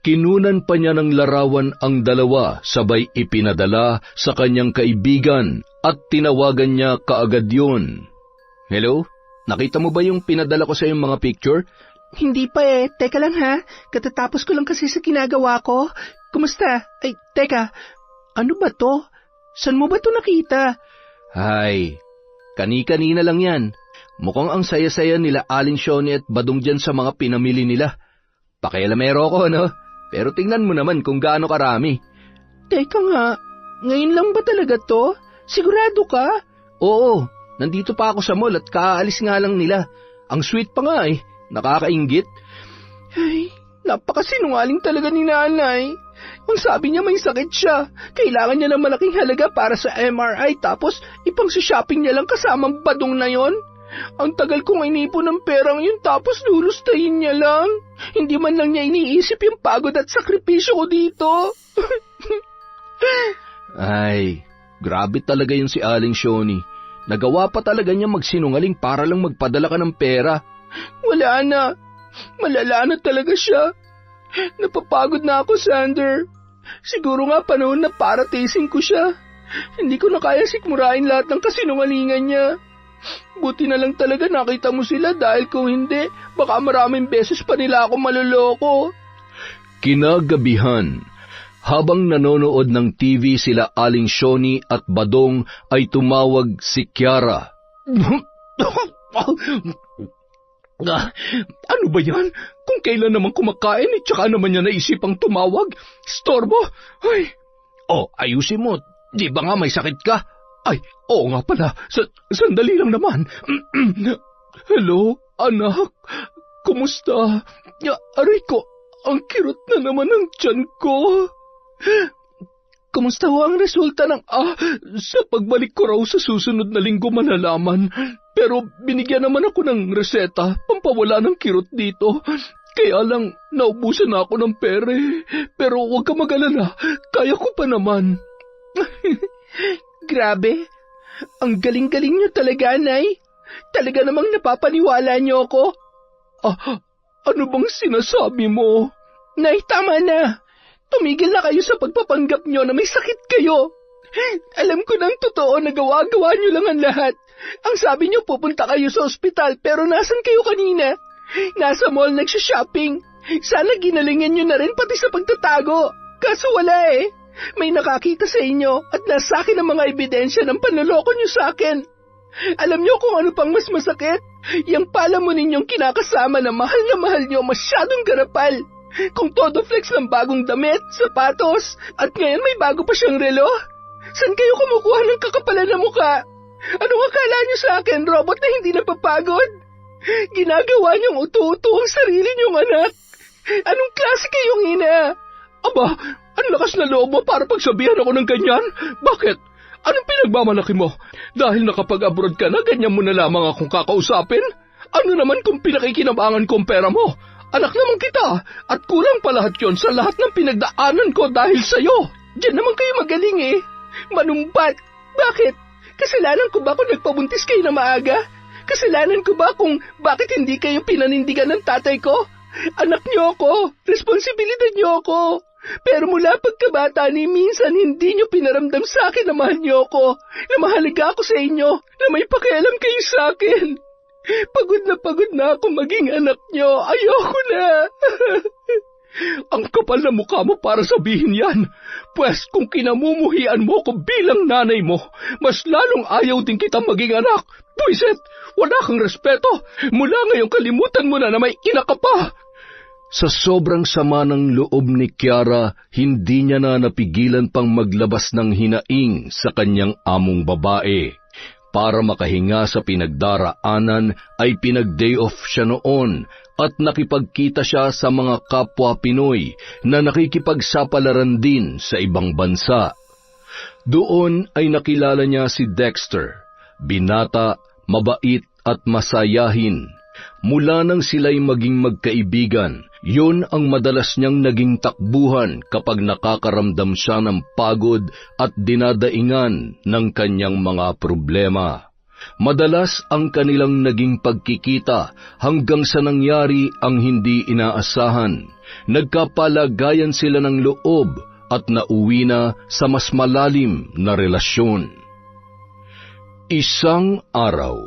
Kinunan pa niya ng larawan ang dalawa sabay ipinadala sa kanyang kaibigan at tinawagan niya kaagad yun. Hello? Nakita mo ba yung pinadala ko sa yung mga picture? Hindi pa eh. Teka lang ha. Katatapos ko lang kasi sa ginagawa ko. Kumusta? Ay, teka. Ano ba to? San mo ba to nakita? Ay, kani-kanina lang yan. Mukhang ang saya-saya nila Aling Shoni at Badong dyan sa mga pinamili nila. Pakialamero ko, no? Pero tingnan mo naman kung gaano karami. Teka nga. Ngayon lang ba talaga to? Sigurado ka? Oo. Nandito pa ako sa mall at kaalis nga lang nila. Ang sweet pa nga eh. Nakakainggit. Ay, napakasinungaling talaga ni nanay. Ang sabi niya may sakit siya. Kailangan niya ng malaking halaga para sa MRI tapos ipang-shopping niya lang kasamang badong na yon. Ang tagal kong inipon ng perang yun tapos lulustayin niya lang. Hindi man lang niya iniisip yung pagod at sakripisyo ko dito. Ay, grabe talaga yun si Aling Shoni. Nagawa pa talaga niya magsinungaling para lang magpadala ka ng pera. Wala na. Malala na talaga siya. Napapagod na ako, Sander. Siguro nga panahon na para tasing ko siya. Hindi ko na kaya sikmurain lahat ng kasinungalingan niya. Buti na lang talaga nakita mo sila dahil kung hindi, baka maraming beses pa nila ako maloloko. Kinagabihan, habang nanonood ng TV sila Aling Shoni at Badong ay tumawag si Kiara. Ano ba yan? Kung kailan naman kumakain, tsaka naman niya naisipang tumawag. Storbo! Ay! Oh, ayusin mo. Di ba nga may sakit ka? Ay, oo nga pala. Sandali lang naman. Hello, anak. Kumusta? Aray ko, ang kirot na naman ang tiyan ko. Kumusta ho ang resulta ng sa pagbalik ko raw sa susunod na linggo malalaman. Pero binigyan naman ako ng reseta, pampawala ng kirot dito. Kaya lang, naubusan na ako ng pere. Pero huwag ka mag-alala, kaya ko pa naman. Grabe, ang galing-galing niyo talaga, Nay. Talaga namang napapaniwala niyo ako. Ano bang sinasabi mo? Nay, tama na. Tumigil na kayo sa pagpapanggap niyo na may sakit kayo. Alam ko ng totoo na gawa-gawa niyo lang ang lahat. Ang sabi niyo pupunta kayo sa ospital pero nasan kayo kanina? Nasa mall nagsha-shopping. Sana ginalingan niyo na rin pati sa pagtatago. Kaso wala eh. May nakakita sa inyo at nasa akin ang mga ebidensya ng panloloko niyo sa akin. Alam niyo kung ano pang mas masakit? Yang pala mo ninyong kinakasama na mahal niyo masyadong garapal. Kung todo flex ng bagong damit, sapatos, at ngayon may bago pa siyang relo? Saan kayo kumukuha ng kakapalan na mukha? Anong akala niyo sa akin, robot na hindi napapagod? Ginagawa niyong utu-utu ang sarili niyong anak. Anong klase kayong ina? Aba, ang lakas na loob mo para pagsabihan ako ng ganyan? Bakit? Anong pinagmamalaki mo? Dahil nakapag-abroad ka na, ganyan mo na lamang akong kakausapin? Ano naman kung pinakikinabangan ko ang pera mo? Anak naman kita, at kulang pa lahat yon sa lahat ng pinagdaanan ko dahil sa'yo. Diyan naman kayo magaling eh. Manumbat. Bakit? Kasalanan ko ba kung nagpabuntis kayo na maaga? Kasalanan ko ba kung bakit hindi kayo pinanindigan ng tatay ko? Anak niyo ako. Responsibilidad niyo ako. Pero mula pagkabata ni minsan hindi niyo pinaramdam sa akin na mahal niyo ako. Na mahalaga ako sa inyo. Na may pakialam kayo sa akin. Pagod na ako maging anak niyo. Ayoko na. Ang kapal na mukha mo para sabihin yan. Pwes kung kinamumuhian mo ko bilang nanay mo, mas lalong ayaw din kita maging anak. Buisit, wala kang respeto. Mula ngayon kalimutan mo na may ina ka pa. Sa sobrang sama ng loob ni Kiara, hindi niya na napigilan pang maglabas ng hinaing sa kanyang among babae. Para makahinga sa pinagdaraanan ay pinag-day off siya noon at nakipagkita siya sa mga kapwa Pinoy na nakikipagsapalaran din sa ibang bansa. Doon ay nakilala niya si Dexter, binata, mabait at masayahin. Mula nang sila'y maging magkaibigan, yun ang madalas niyang naging takbuhan kapag nakakaramdam siya ng pagod at dinadaingan ng kanyang mga problema. Madalas ang kanilang naging pagkikita hanggang sa nangyari ang hindi inaasahan. Nagkapalagayan sila ng loob at nauwi na sa mas malalim na relasyon. Isang araw.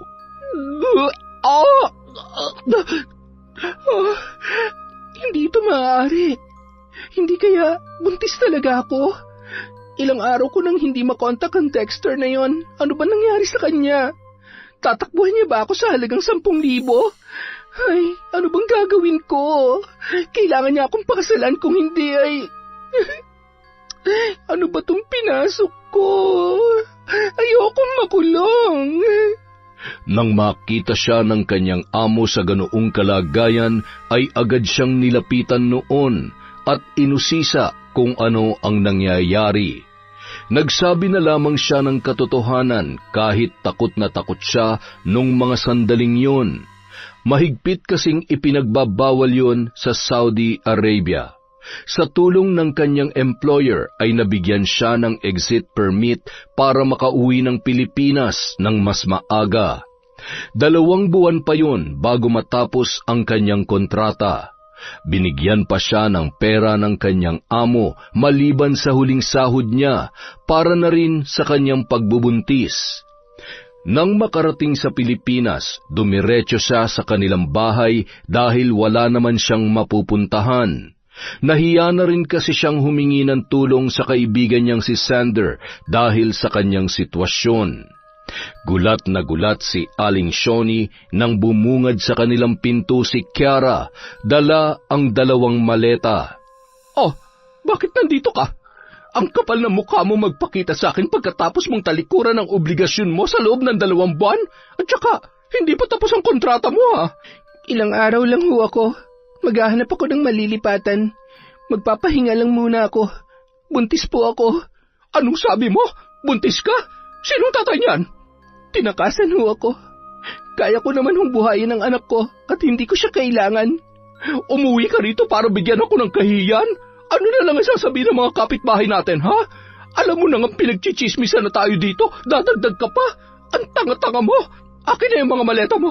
Hindi ito maaari. Hindi kaya buntis talaga ako? Ilang araw ko nang hindi makontak ang Dexter na yon. Ano ba nangyari sa kanya? Tatakbuhan niya ba ako sa halagang 10,000? Ay, ano bang gagawin ko? Kailangan niya akong pakasalan kung hindi ay... Ano ba tong pinasok ko? Ayokong makulong. Nang makita siya ng kanyang amo sa ganoong kalagayan, ay agad siyang nilapitan noon at inusisa kung ano ang nangyayari. Nagsabi na lamang siya ng katotohanan kahit takot na takot siya nung mga sandaling yun. Mahigpit kasing ipinagbabawal yun sa Saudi Arabia. Sa tulong ng kanyang employer ay nabigyan siya ng exit permit para makauwi ng Pilipinas ng mas maaga. 2 buwan pa yun bago matapos ang kanyang kontrata. Binigyan pa siya ng pera ng kanyang amo maliban sa huling sahod niya para na rin sa kanyang pagbubuntis. Nang makarating sa Pilipinas, dumiretso siya sa kanilang bahay dahil wala naman siyang mapupuntahan. Nahiya na rin kasi siyang humingi ng tulong sa kaibigan niyang si Sander dahil sa kanyang sitwasyon. Gulat na gulat si Aling Shoni nang bumungad sa kanilang pinto si Kiara, dala ang 2 maleta. Oh, bakit nandito ka? Ang kapal na mukha mo magpakita sa akin pagkatapos mong talikuran ang obligasyon mo sa loob ng 2 buwan? At saka, hindi pa tapos ang kontrata mo ha? Ilang araw lang ho ako. Maghahanap ako ng malilipatan. Magpapahinga lang muna ako. Buntis po ako. Anong sabi mo? Buntis ka? Sinong tatay niyan? Tinakasan ho ako. Kaya ko naman hong buhayin ang anak ko at hindi ko siya kailangan. Umuwi ka rito para bigyan ako ng kahiyan? Ano na lang ang sasabihin ng mga kapitbahay natin, ha? Alam mo na nga pinagchichismisan na tayo dito, dadagdag ka pa. Ang tanga-tanga mo. Akin na yung mga maleta mo.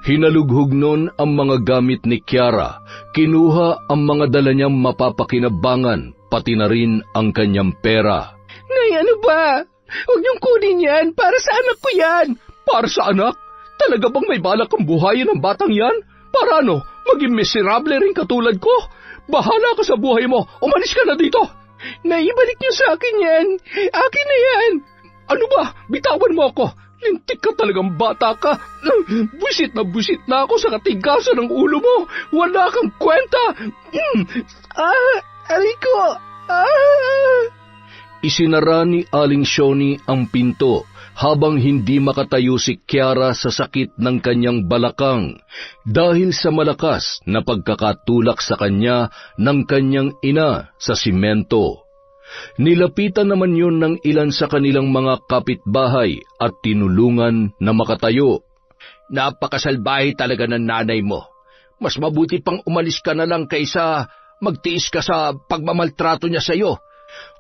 Hinalughog nun ang mga gamit ni Kiara. Kinuha ang mga dala niyang mapapakinabangan, pati na rin ang kanyang pera. Nay, ano ba? Huwag niyong kunin yan. Para sa anak ko yan. Para sa anak? Talaga bang may balak kang buhayin ang batang yan? Para ano? Maging miserable rin katulad ko? Bahala ka sa buhay mo. Umalis ka na dito. Naibalik niyo sa akin yan. Akin na yan. Ano ba? Bitawan mo ako. Lintik ka talagang bata ka. Busit na ako sa katigasan ng ulo mo. Wala kang kwenta. Aray ko. Isinara ni Aling Shoni ang pinto habang hindi makatayo si Kiara sa sakit ng kanyang balakang dahil sa malakas na pagkakatulak sa kanya ng kanyang ina sa simento. Nilapitan naman yun ng ilan sa kanilang mga kapitbahay at tinulungan na makatayo. Napakasalbahe talaga ng nanay mo. Mas mabuti pang umalis ka na lang kaysa magtiis ka sa pagmamaltrato niya sa iyo.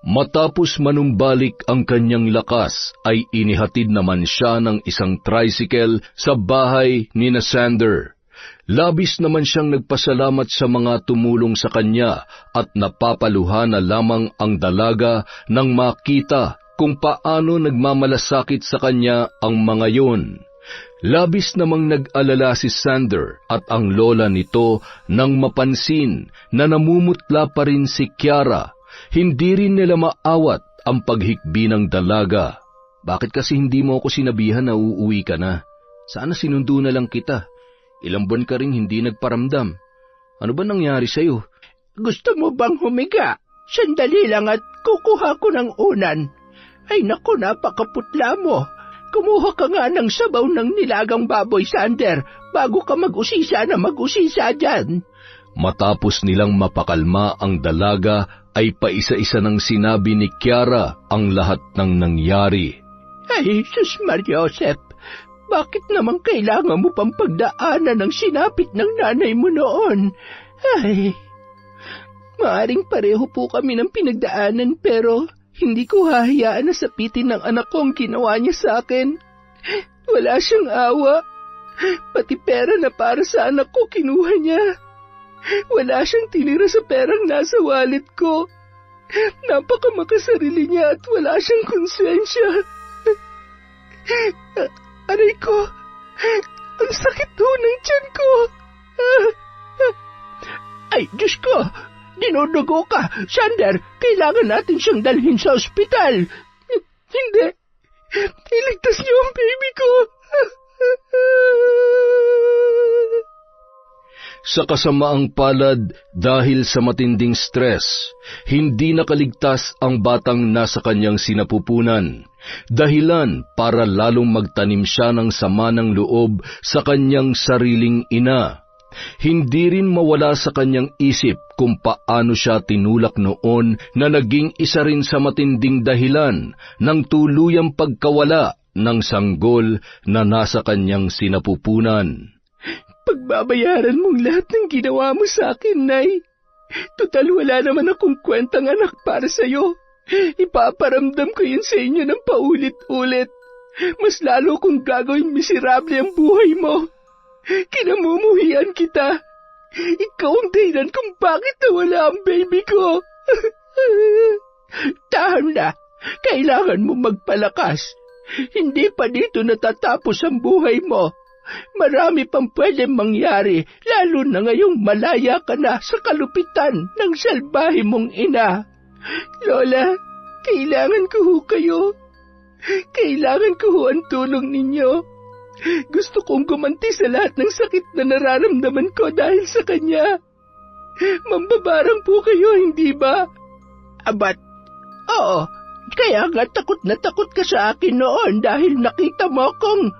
Matapos manumbalik ang kanyang lakas, ay inihatid naman siya ng isang tricycle sa bahay ni Sander. Labis naman siyang nagpasalamat sa mga tumulong sa kanya at napapaluha na lamang ang dalaga nang makita kung paano nagmamalasakit sa kanya ang mga yon. Labis namang nag-alala si Sander at ang lola nito nang mapansin na namumutla pa rin si Kiara. Hindi rin nila maawat ang paghikbi ng dalaga. Bakit kasi hindi mo ako sinabihan na uuwi ka na? Sana sinundo na lang kita. Ilang buwan ka rin hindi nagparamdam. Ano ba nangyari sa'yo? Gusto mo bang humiga? Sandali lang at kukuha ko ng unan. Ay naku, napakaputla mo. Kumuha ka nga ng sabaw ng nilagang baboy, Sander, bago ka mag-usisa na mag-usisa dyan. Matapos nilang mapakalma ang dalaga, ay paisa-isa nang sinabi ni Kiara ang lahat ng nangyari. Ay, Jesus Maria Josep, bakit naman kailangan mo pang pagdaanan ng sinapit ng nanay mo noon? Ay, maaring pareho po kami ng pinagdaanan pero hindi ko hahayaan na sapitin ng anak ko ang ginawa niya sa akin. Wala siyang awa. Pati pera na para sa anak ko kinuha niya. Wala siyang tinira sa perang nasa wallet ko. Napakamakasarili niya at wala siyang konsensya. Aray ko, ang sakit ho ng tiyan ko. Ay, Diyos ko, dinudugo ka. Sander, kailangan natin siyang dalhin sa ospital. Hindi, iligtas niyo ang baby ko. Sa kasamaang palad dahil sa matinding stress, hindi nakaligtas ang batang nasa kanyang sinapupunan, dahilan para lalong magtanim siya ng sama ng loob sa kanyang sariling ina. Hindi rin mawala sa kanyang isip kung paano siya tinulak noon na naging isa rin sa matinding dahilan ng tuluyang pagkawala ng sanggol na nasa kanyang sinapupunan. Pagbabayaran mong lahat ng ginawa mo sa akin, Nay. Total wala naman akong kwentang anak para sa'yo. Ipaparamdam ko yun sa inyo ng paulit-ulit. Mas lalo kong gagawin miserable ang buhay mo. Kinamumuhian kita. Ikaw ang dahilan kung bakit nawala ang baby ko. Tahan na. Kailangan mo magpalakas. Hindi pa dito natatapos ang buhay mo. Marami pang pwedeng mangyari, lalo na ngayong malaya ka na sa kalupitan ng salbahe mong ina. Lola, kailangan ko ho kayo. Kailangan ko ho ang tulong ninyo. Gusto kong gumanti sa lahat ng sakit na nararamdaman ko dahil sa kanya. Mambabarang po kayo, hindi ba? Abat, oo. Kaya nga takot na takot ka sa akin noon dahil nakita mo akong...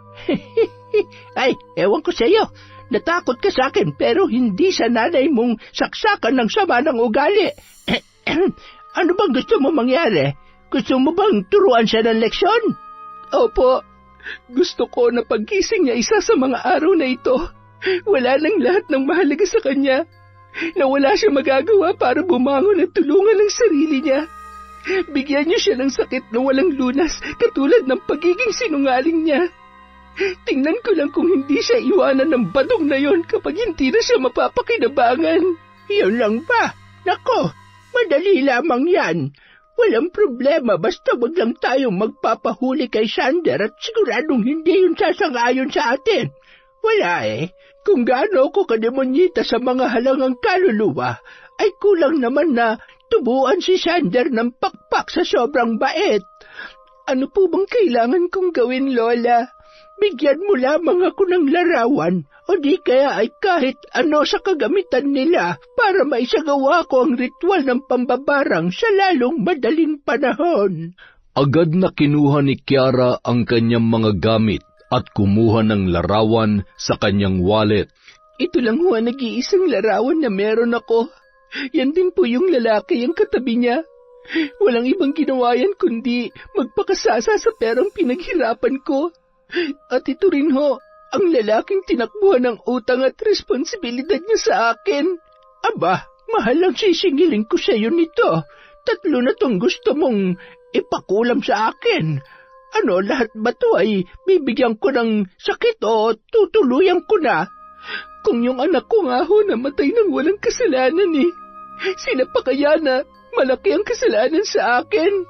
Ay, ewan ko sa iyo. Natakot ka sa akin pero hindi sa nanay mong saksakan ng sama ng ugali. Ano bang gusto mo mangyari? Gusto mo bang turuan siya ng leksyon? Opo. Gusto ko na paggising niya isa sa mga araw na ito, wala nang lahat ng mahalaga sa kanya. Na wala siya magagawa para bumangon at tulungan ang sarili niya. Bigyan niyo siya ng sakit na walang lunas katulad ng pagiging sinungaling niya. Tingnan ko lang kung hindi siya iwanan ng badong na yon kapag hindi na siya mapapakinabangan. Yun lang ba? Nako, madali lamang yan. Walang problema basta wag lang tayong magpapahuli kay Sander at siguradong hindi yun sasangayon sa atin. Wala eh. Kung gaano ko kademonyita sa mga halangang kaluluwa, ay kulang naman na tubuan si Sander ng pakpak sa sobrang bait. Ano po bang kailangan kong gawin, Lola? Bigyan mo lamang ako ng larawan o di kaya ay kahit ano sa kagamitan nila para maisagawa ko ang ritual ng pambabarang sa lalong madaling panahon. Agad na kinuha ni Kiara ang kanyang mga gamit at kumuha ng larawan sa kanyang wallet. Ito lang ho ang nag-iisang larawan na meron ako. Yan din po yung lalaki ang katabi niya. Walang ibang ginawa yan kundi magpakasasa sa perang pinaghirapan ko. At ito rin ho, ang lalaking tinakbuhan ng utang at responsibilidad niya sa akin. Aba, mahal ang sisingilin ko sa iyo nito. 3 na tong gusto mong ipakulam sa akin. Ano, lahat ba to ay bibigyan ko ng sakit o tutuluyan ko na? Kung yung anak ko nga ho namatay ng walang kasalanan eh. Sila pa kaya na malaki ang kasalanan sa akin?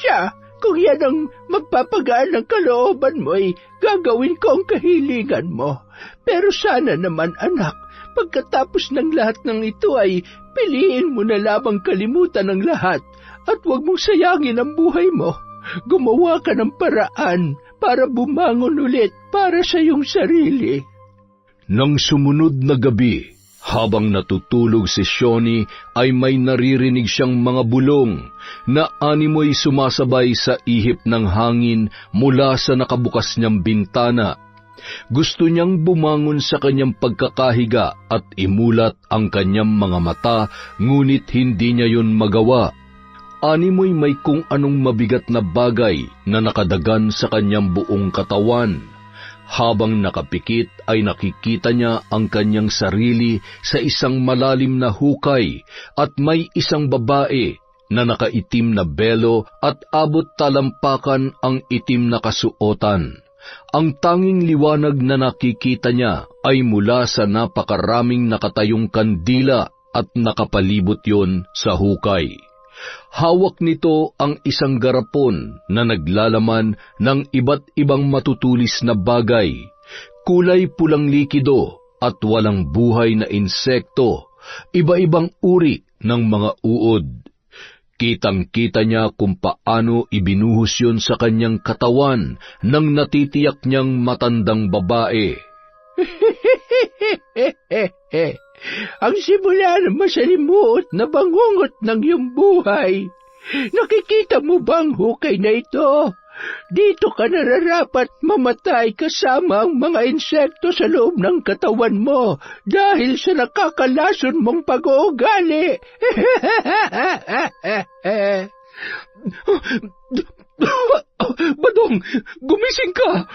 Siya, kung yan ang magpapagaan ng kalooban mo ay gagawin ko ang kahilingan mo. Pero sana naman anak, pagkatapos ng lahat ng ito ay piliin mo na lamang kalimutan ang lahat at huwag mong sayangin ang buhay mo. Gumawa ka ng paraan para bumangon ulit para sa iyong sarili. Nang sumunod na gabi, habang natutulog si Shoni ay may naririnig siyang mga bulong na animoy sumasabay sa ihip ng hangin mula sa nakabukas niyang bintana. Gusto niyang bumangon sa kanyang pagkakahiga at imulat ang kanyang mga mata, ngunit hindi niya yun magawa. Animoy may kung anong mabigat na bagay na nakadagan sa kanyang buong katawan. Habang nakapikit ay nakikita niya ang kanyang sarili sa isang malalim na hukay at may isang babae na nakaitim na belo at abot talampakan ang itim na kasuotan. Ang tanging liwanag na nakikita niya ay mula sa napakaraming nakatayong kandila at nakapalibot yon sa hukay. Hawak nito ang isang garapon na naglalaman ng iba't ibang matutulis na bagay, kulay pulang likido at walang buhay na insekto, iba-ibang uri ng mga uod. Kitang-kita niya kung paano ibinuhos yun sa kanyang katawan ng natitiyak niyang matandang babae. ang simula ng masalimuot na bangungot ng iyong buhay. Nakikita mo ba ang hukay na ito? Dito ka nararapat mamatay kasama ang mga insekto sa loob ng katawan mo dahil sa nakakalason mong pag-uugali. Badong, gumising ka!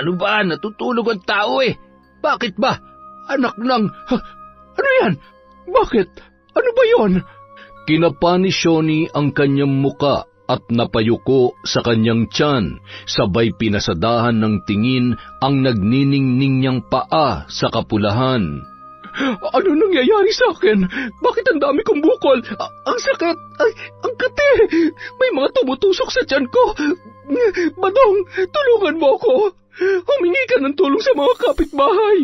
Ano ba? Natutulog ang tao eh. Bakit ba? Anak ng... Ano yan? Bakit? Ano ba yon? Kinapa ni Shoni ang kanyang muka at napayuko sa kanyang tiyan, sabay pinasadahan ng tingin ang nagniningning niyang paa sa kapulahan. Ano nangyayari sa akin? Bakit ang dami kong bukol? Ang sakit! Ay, ang kate! May mga tumutusok sa tiyan ko! Badong, tulungan mo ako! Humingi ka ng tulong sa mga kapitbahay!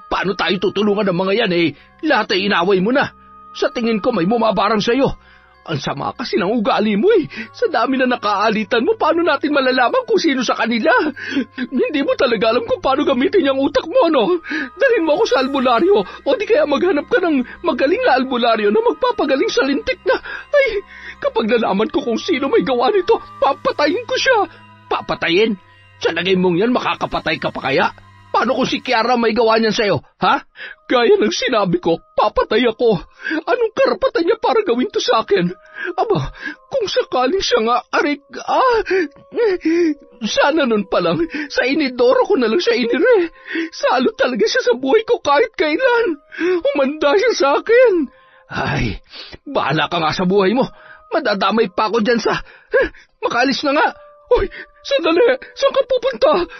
Paano tayo tutulungan ng mga yan eh? Lahat ay inaway mo na! Sa tingin ko may bumabarang sa'yo! Ang sama kasi ng ugali mo eh. Sa dami na nakaalitan mo, paano natin malalaman kung sino sa kanila? Hindi mo talaga alam kung paano gamitin yung utak mo, no? Dalhin mo ako sa albularyo o di kaya maghanap ka ng magaling na albularyo na magpapagaling sa lintik na... Ay, kapag nalaman ko kung sino may gawa nito, papatayin ko siya. Papatayin? Sa lagay mong yan, makakapatay ka pa kaya? Paano kung si Kiara may gawa niyan sa'yo, ha? Gaya ng sinabi ko, papatay ako. Anong karapatan niya para gawin to sa akin? Aba, kung sakaling siya nga, sana nun pa lang, sa inidoro ko na lang siya inire. Salo talaga siya sa buhay ko kahit kailan. Umanda siya sa akin. Ay, bahala ka nga sa buhay mo. Madadamay pa ako dyan sa... Makaalis na nga. Uy, sandali, saan ka pupunta?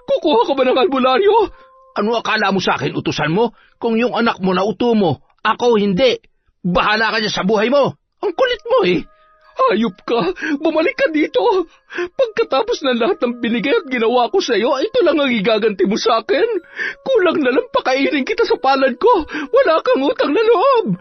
Kukuha ka ba ng albularyo? Ano akala mo sa akin, utusan mo? Kung yung anak mo na uto mo, ako hindi. Bahala ka dyan sa buhay mo. Ang kulit mo eh. Hayop ka, bumalik ka dito. Pagkatapos ng lahat ng binigay at ginawa ko sa'yo, ito lang ang igaganti mo sa akin. Kulang na lang pakainin kita sa palad ko. Wala kang utang na loob.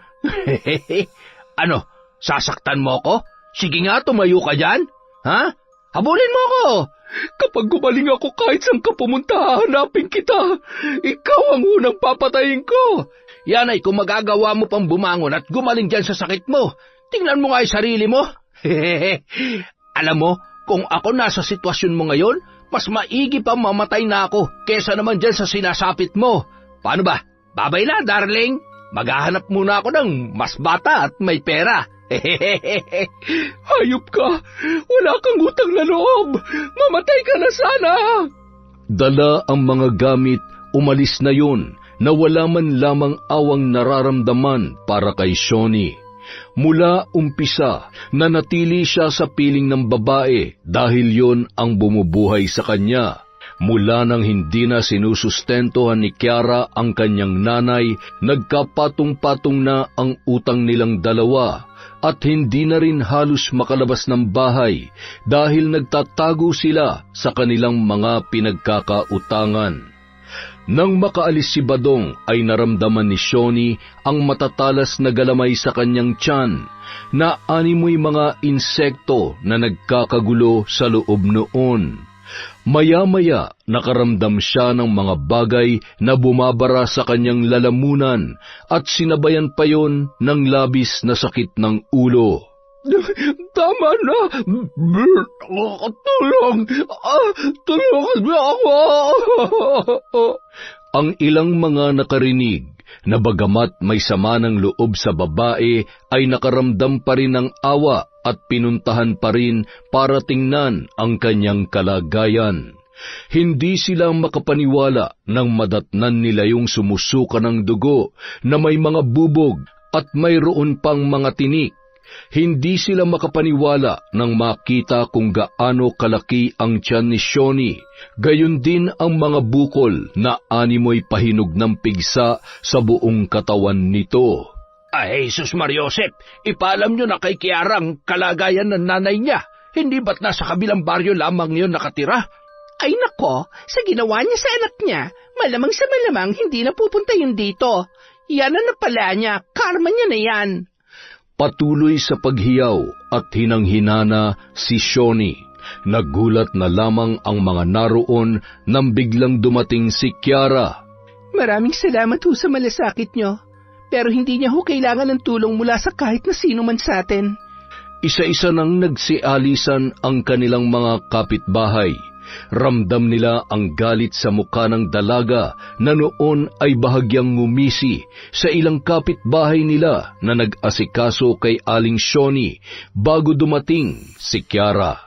Ano, sasaktan mo ako? Sige nga, tumayo ka dyan. Ha? Habulin mo ako. Kapag gumaling ako kahit saan ka pumunta, hahanapin kita. Ikaw ang unang papatayin ko. Yan ay kung magagawa mo pang bumangon at gumaling dyan sa sakit mo. Tingnan mo nga yung sarili mo. Alam mo, kung ako nasa sitwasyon mo ngayon, mas maigi pa mamatay na ako kesa naman dyan sa sinasapit mo. Paano ba? Babay na, darling. Maghahanap muna ako ng mas bata at may pera. Hayop ka! Wala kang utang na loob! Mamatay ka na sana! Dala ang mga gamit, umalis na yun, na wala man lamang awang nararamdaman para kay Shoni. Mula umpisa, nanatili siya sa piling ng babae dahil yon ang bumubuhay sa kanya. Mula nang hindi na sinusustentohan ni Kiara ang kanyang nanay, nagkapatong-patong na ang utang nilang dalawa at hindi na rin halos makalabas ng bahay dahil nagtatago sila sa kanilang mga pinagkakautangan. Nang makaalis si Badong ay naramdaman ni Shoni ang matatalas na galamay sa kanyang tiyan na animoy mga insekto na nagkakagulo sa loob noon. Maya-maya nakaramdam siya ng mga bagay na bumabara sa kanyang lalamunan at sinabayan pa yon ng labis na sakit ng ulo. Tama na! Tulong! Tulungan mo ako! Ang ilang mga nakarinig na bagamat may sama ng loob sa babae ay nakaramdam pa rin ng awa at pinuntahan pa rin para tingnan ang kanyang kalagayan. Hindi sila makapaniwala nang madatnan nila yung sumusuka ng dugo na may mga bubog at mayroon pang mga tinik. Hindi sila makapaniwala nang makita kung gaano kalaki ang tiyan ni Shoni, gayon din ang mga bukol na animoy pahinog ng pigsa sa buong katawan nito. Ay, Jesus Mariosep, ipaalam nyo na kay Kiara ang kalagayan ng nanay niya. Hindi ba't nasa kabilang baryo lamang yun nakatira? Ay nako, sa ginawa niya sa anak niya, malamang sa malamang hindi na pupunta yun dito. Yan ang napala niya, karma niya na yan. Patuloy sa paghiyaw at hinang-hinana si Shoni. Nagulat na lamang ang mga naroon nang biglang dumating si Kiara. Maraming salamat ho sa malasakit nyo. Pero hindi niya ho kailangan ng tulong mula sa kahit na sino man sa atin. Isa-isa nang nagsialisan ang kanilang mga kapitbahay. Ramdam nila ang galit sa mukha ng dalaga na noon ay bahagyang ngumisi sa ilang kapitbahay nila na nag-asikaso kay Aling Shoni bago dumating si Kiara.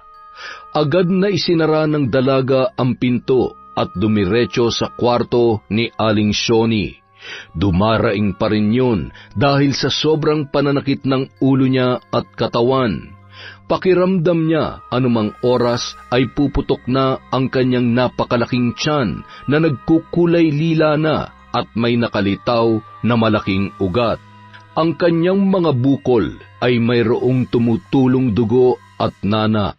Agad na isinara ng dalaga ang pinto at dumiretso sa kwarto ni Aling Shoni. Dumaraing pa rin yun dahil sa sobrang pananakit ng ulo niya at katawan. Pakiramdam niya anumang oras ay puputok na ang kanyang napakalaking tiyan na nagkukulay lila na at may nakalitaw na malaking ugat. Ang kanyang mga bukol ay mayroong tumutulong dugo at nana.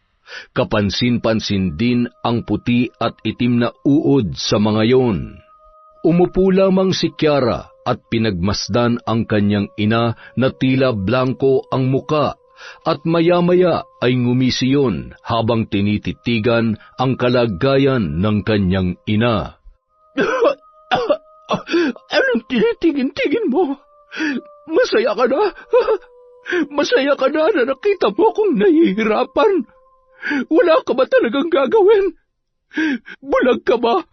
Kapansin-pansin din ang puti at itim na uod sa mga yon. Umupo lamang si Kiara at pinagmasdan ang kanyang ina na tila blanko ang muka at maya-maya ay ngumisi yun habang tinititigan ang kalagayan ng kanyang ina. Anong tinitingin-tingin mo? Masaya ka na? Masaya ka na nakita mo akong nahihirapan? Wala ka ba talagang gagawin? Bulag ka ba?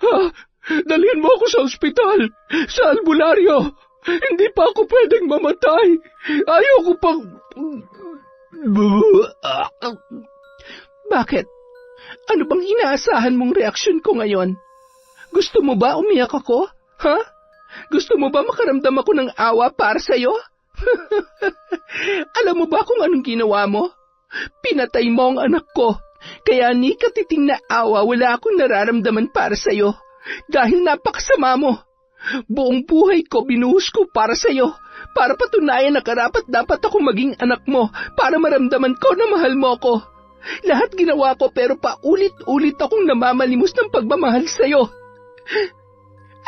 Dalhin mo ako sa ospital, sa albularyo. Hindi pa ako pwedeng mamatay. Ayoko pang... Bakit? Ano bang inaasahan mong reaksyon ko ngayon? Gusto mo ba umiyak ako? Ha? Gusto mo ba makaramdam ako ng awa para sa'yo? Alam mo ba kung anong ginawa mo? Pinatay mo ang anak ko. Kaya ni katiting na awa wala akong nararamdaman para sa'yo. Dahil napakasama mo. Buong buhay ko binuhos ko para sa'yo. Para patunayan na karapat-dapat ako maging anak mo. Para maramdaman ko na mahal mo ako. Lahat ginawa ko pero paulit-ulit akong namamalimos ng pagmamahal sa'yo.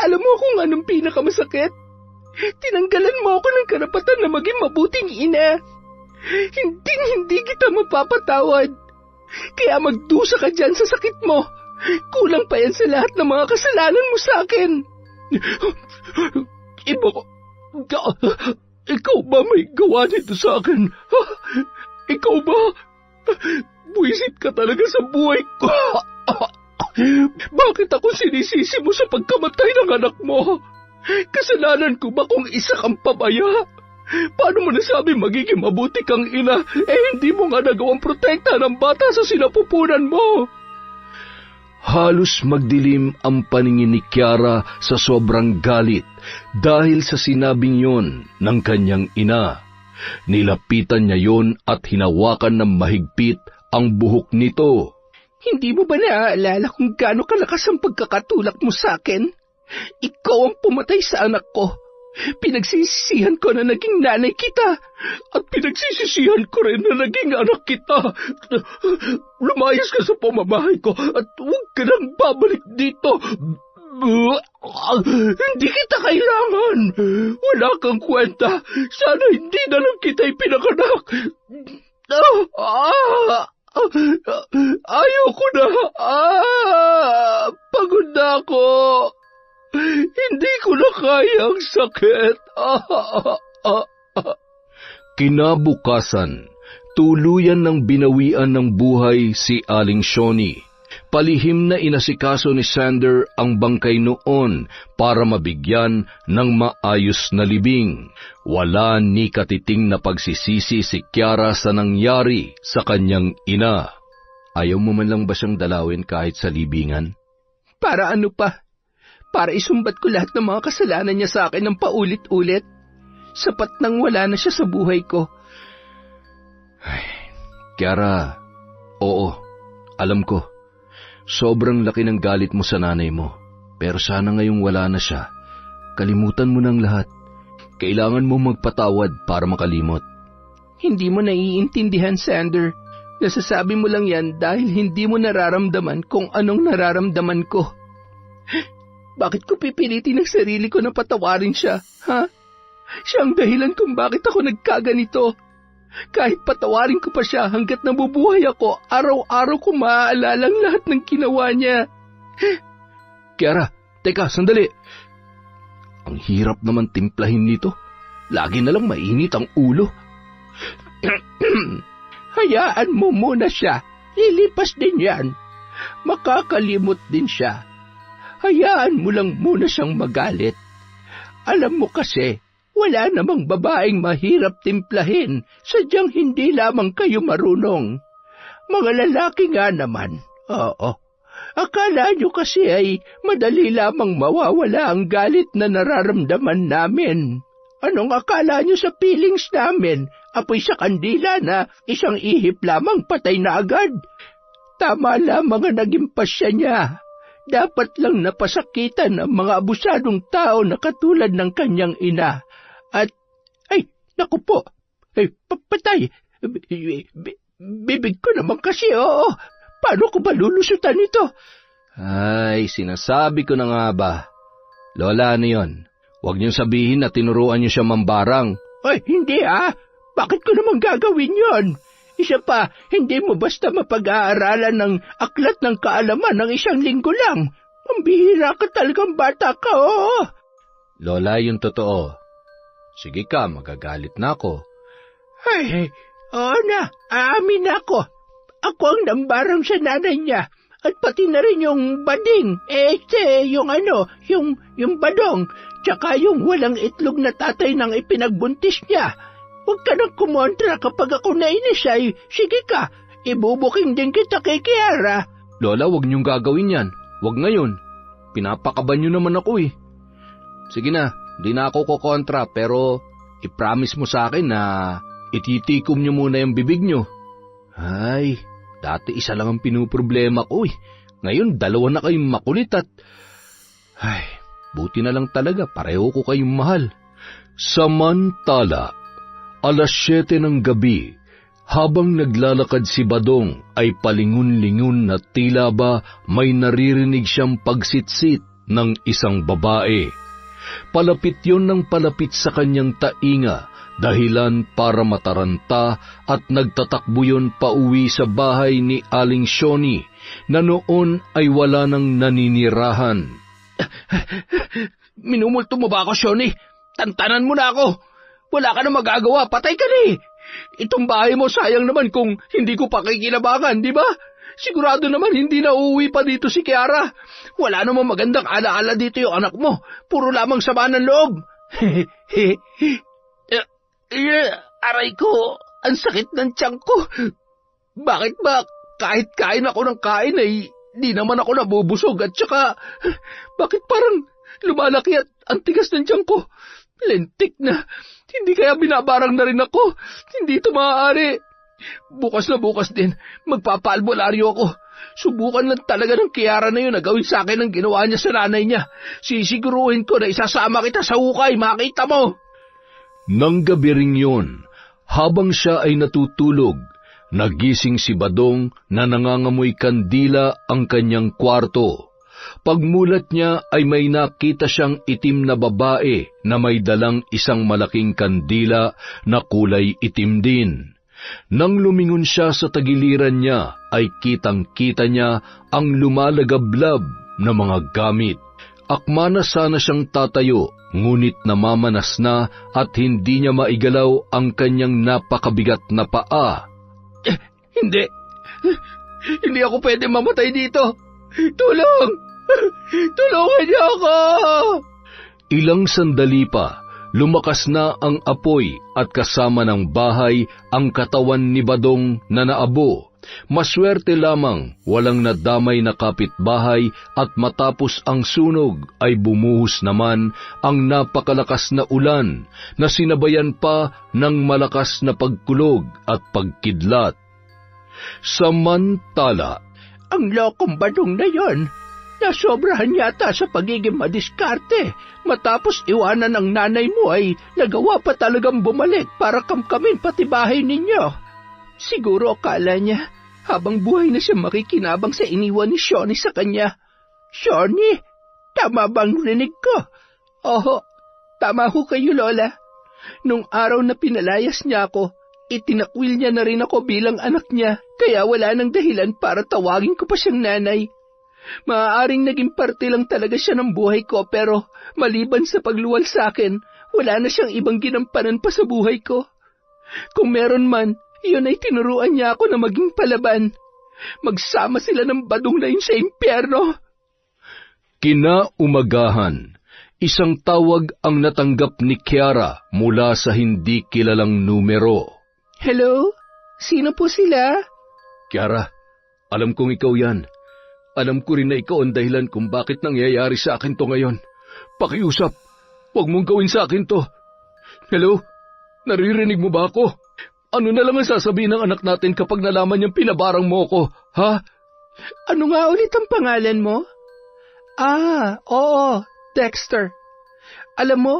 Alam mo kung anong pinakamasakit? Tinanggalan mo ako ng karapatan na maging mabuting ina. Hindi kita mapapatawad. Kaya magdusa ka dyan sa sakit mo. Kulang pa yan sa lahat ng mga kasalanan mo sa akin. Ikaw ba may gawa nito sa akin? Ikaw ba? Buwisit ka talaga sa buhay ko. Bakit ako sinisisi mo sa pagkamatay ng anak mo? Kasalanan ko ba kung isa kang pabaya? Paano mo nasabi magiging mabuti kang ina hindi mo nga nagawang protekta ng bata sa sinapupunan mo? Halos magdilim ang paningin ni Kiara sa sobrang galit dahil sa sinabing yon ng kanyang ina. Nilapitan niya yon at hinawakan ng mahigpit ang buhok nito. Hindi mo ba naaalala kung gaano kalakas ang pagkakatulak mo sa akin? Ikaw ang pumatay sa anak ko. Pinagsisisihan ko na naging nanay kita at pinagsisisihan ko rin na naging anak kita. Lumayas ka sa pamamahay ko at huwag ka nang babalik dito. Hindi kita kailangan. Wala kang kwenta. Sana hindi na lang kita ipinanganak. Ayoko na. Pagod na ako. Hindi ko na kaya ang sakit. Kinabukasan, tuluyan ng binawian ng buhay si Aling Shoni. Palihim na inasikaso ni Sander ang bangkay noon para mabigyan ng maayos na libing. Wala ni katiting na pagsisisi si Kiara sa nangyari sa kanyang ina. Ayaw mo man lang ba siyang dalawin kahit sa libingan? Para ano pa? Para isumbat ko lahat ng mga kasalanan niya sa akin ng paulit-ulit. Sapat nang wala na siya sa buhay ko. Ay, Kiara, oo, alam ko. Sobrang laki ng galit mo sa nanay mo. Pero sana ngayong wala na siya, kalimutan mo ng lahat. Kailangan mo magpatawad para makalimot. Hindi mo naiintindihan, Sander. Nasasabi mo lang yan dahil hindi mo nararamdaman kung anong nararamdaman ko. Bakit ko pipilitin ang sarili ko na patawarin siya, ha? Siya ang dahilan kung bakit ako nagkaganito. Kahit patawarin ko pa siya hanggat nabubuhay ako, araw-araw ko maaalala ang lahat ng ginawa niya. Kiara, teka, sandali. Ang hirap naman timplahin nito. Lagi na lang mainit ang ulo. Hayaan mo muna siya. Lilipas din yan. Makakalimot din siya. Hayaan mo lang muna siyang magalit. Alam mo kasi, wala namang babaeng mahirap timplahin, sadyang hindi lamang kayo marunong. Mga lalaki nga naman, oo. Akala nyo kasi ay madali lamang mawawala ang galit na nararamdaman namin. Anong akala nyo sa feelings namin? Apoy sa kandila na isang ihip lamang patay na agad. Tama lamang ang naging pasya niya. Dapat lang napasakitan ang mga abusadong tao na katulad ng kanyang ina. At, naku po, patay. Bibig ko naman kasi, oo. Paano ko ba lulusutan ito? Ay, sinasabi ko na nga ba. Lola, ano yun? Huwag niyong sabihin na tinuruan niyo siya mambarang. Ay, hindi Bakit ko naman gagawin yon? Isa pa, hindi mo basta mapag-aaralan ng aklat ng kaalaman ng isang linggo lang. Ang bihira ka talagang bata ka, oo. Lola, yung totoo. Sige ka, magagalit na ako. Ay, oo na, aamin ako. Ako ang nambarang sa nanay niya. At pati na rin yung bading, yung badong, tsaka yung walang itlog na tatay nang ipinagbuntis niya. Huwag ka nang kumontra kapag ako nainis ay, sige ka, ibubuking din kita kay Kiara. Lola, huwag niyong gagawin yan. Huwag ngayon. Pinapakaban niyo naman ako eh. Sige na, di na ako kukontra pero i-promise mo sa akin na ititikom niyo muna yung bibig niyo. Ay, dati isa lang ang pinuproblema ko eh. Ngayon, dalawa na kayong makulit at... Ay, buti na lang talaga, pareho ko kayong mahal. Samantala, 7:00 ng gabi, habang naglalakad si Badong ay palingon-lingon na tila ba may naririnig siyang pagsitsit ng isang babae. Palapit yon ng palapit sa kanyang tainga, dahilan para mataranta at nagtatakbo yon pauwi sa bahay ni Aling Shoni na noon ay wala nang naninirahan. Minumulto mo ba ako, Shoni? Tantanan mo na ako. Wala ka na magagawa, patay ka na eh. Itong bahay mo sayang naman kung hindi ko pakikinabangan, di ba? Sigurado naman hindi na uuwi pa dito si Kiara. Wala namang magandang alaala dito yung anak mo. Puro lamang sama ng loob. Aray ko, ang sakit ng tiyan ko. Bakit ba kahit kain ako ng kain ay di naman ako nabubusog at saka bakit parang lumalaki at ang tigas ng tiyan ko? Lentik na. Hindi kaya binabarang na rin ako. Hindi ito maaari. Bukas na bukas din, magpapaalbularyo ako. Subukan lang talaga ng Kiara na yun na gawin sa akin ang ginawa niya sa nanay niya. Sisiguruhin ko na isasama kita sa hukay, makita mo. Nang gabi ring yun, habang siya ay natutulog, nagising si Badong na nangangamoy kandila ang kanyang kwarto. Pagmulat niya ay may nakita siyang itim na babae na may dalang isang malaking kandila na kulay itim din. Nang lumingon siya sa tagiliran niya, ay kitang-kita niya ang lumalagablab na mga gamit. Akma na sana siyang tatayo, ngunit namamanas na at hindi niya maigalaw ang kanyang napakabigat na paa. Hindi ako pwede mamatay dito. Tulong! Tulungan niyo ako! Ilang sandali pa, lumakas na ang apoy at kasama ng bahay ang katawan ni Badong na naabo. Maswerte lamang walang nadamay na kapitbahay at matapos ang sunog ay bumuhos naman ang napakalakas na ulan na sinabayan pa ng malakas na pagkulog at pagkidlat. Samantala, ang lokong Badong na yon, nasobrahan yata sa pagiging madiskarte. Matapos iwanan ng nanay mo ay nagawa pa talagang bumalik para kamkamin pati bahay ninyo. Siguro akala niya habang buhay na siya makikinabang sa iniwan ni Shoni sa kanya. Shoni, tama bang rinig ko? Oo, tama ho kayo, Lola. Nung araw na pinalayas niya ako, itinakwil niya na rin ako bilang anak niya, kaya wala nang dahilan para tawagin ko pa siyang nanay. Maaaring naging parte lang talaga siya ng buhay ko pero maliban sa pagluwal sa akin, Wala na siyang ibang ginampanan pa sa buhay ko. Kung meron man, iyon ay tinuruan niya ako na maging palaban. Magsama sila ng badong na yun sa impyerno. Kinaumagahan, isang tawag ang natanggap ni Kiara mula sa hindi kilalang numero. Hello? Sino po sila? Kiara, alam kong ikaw yan. Alam ko rin na ikaw ang dahilan kung bakit nangyayari sa akin to ngayon. Pakiusap, huwag mong gawin sa akin to. Hello? Naririnig mo ba ako? Ano na lang ang sasabihin ng anak natin kapag nalaman niyang pinabarang mo ko, ha? Ano nga ulit ang pangalan mo? Oo, Dexter. Alam mo,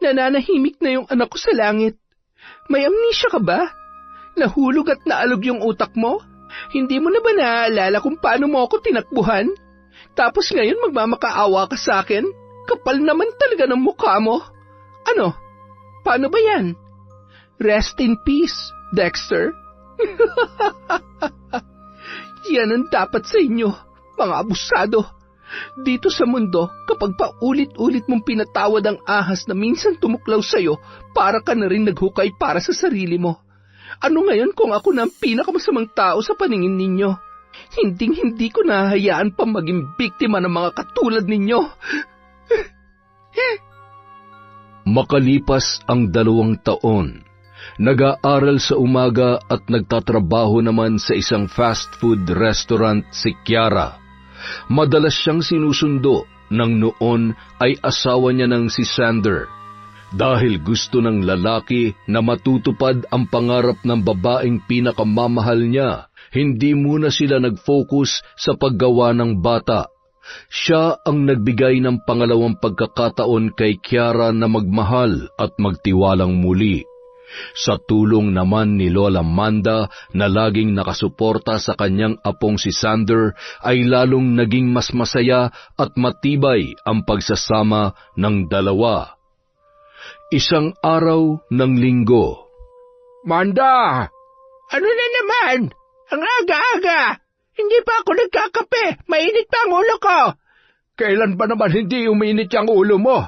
nananahimik na yung anak ko sa langit. May amnesia ka ba? Nahulog at naalog yung utak mo? Hindi mo na ba naaalala kung paano mo ako tinakbuhan? Tapos ngayon magmamakaawa ka sa akin? Kapal naman talaga ng mukha mo. Ano? Paano ba yan? Rest in peace, Dexter. Yan ang dapat sa inyo, mga abusado. Dito sa mundo, kapag paulit-ulit mong pinatawad ang ahas na minsan tumuklaw sa'yo, para ka na rin naghukay para sa sarili mo. Ano ngayon kung ako na ang pinakamasamang tao sa paningin ninyo? Hinding-hindi ko nahahayaan pa maging biktima ng mga katulad ninyo. Makalipas ang 2 taon, nag-aaral sa umaga at nagtatrabaho naman sa isang fast food restaurant si Kiara. Madalas siyang sinusundo nang noon ay asawa niya ng si Sander. Dahil gusto ng lalaki na matutupad ang pangarap ng babaeng pinakamamahal niya, hindi muna sila nag-focus sa paggawa ng bata. Siya ang nagbigay ng pangalawang pagkakataon kay Kiara na magmahal at magtiwalang muli. Sa tulong naman ni Lola Manda na laging nakasuporta sa kanyang apong si Sander, ay lalong naging mas masaya at matibay ang pagsasama ng dalawa. Isang araw ng linggo. Manda! Ano na naman? Ang aga-aga! Hindi pa ako nagkakape. Mainit pa ang ulo ko. Kailan ba naman hindi uminit ang ulo mo?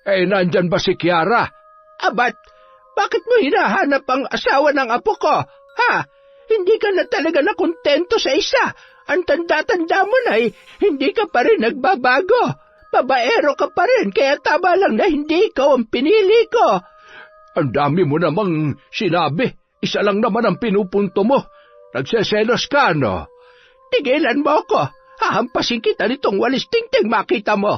Nandyan ba si Kiara? Bakit mo hinahanap ang asawa ng apo ko? Ha? Hindi ka na talaga nakontento sa isa. Ang tanda-tanda mo na hindi ka pa rin nagbabago. Babaero ka pa rin, kaya tama lang na hindi ikaw ang pinili ko. Ang dami mo namang sinabi. Isa lang naman ang pinupunto mo. Nagseselos ka, no? Tigilan mo ako. Hahampasin kita nitong walis tingting makita mo.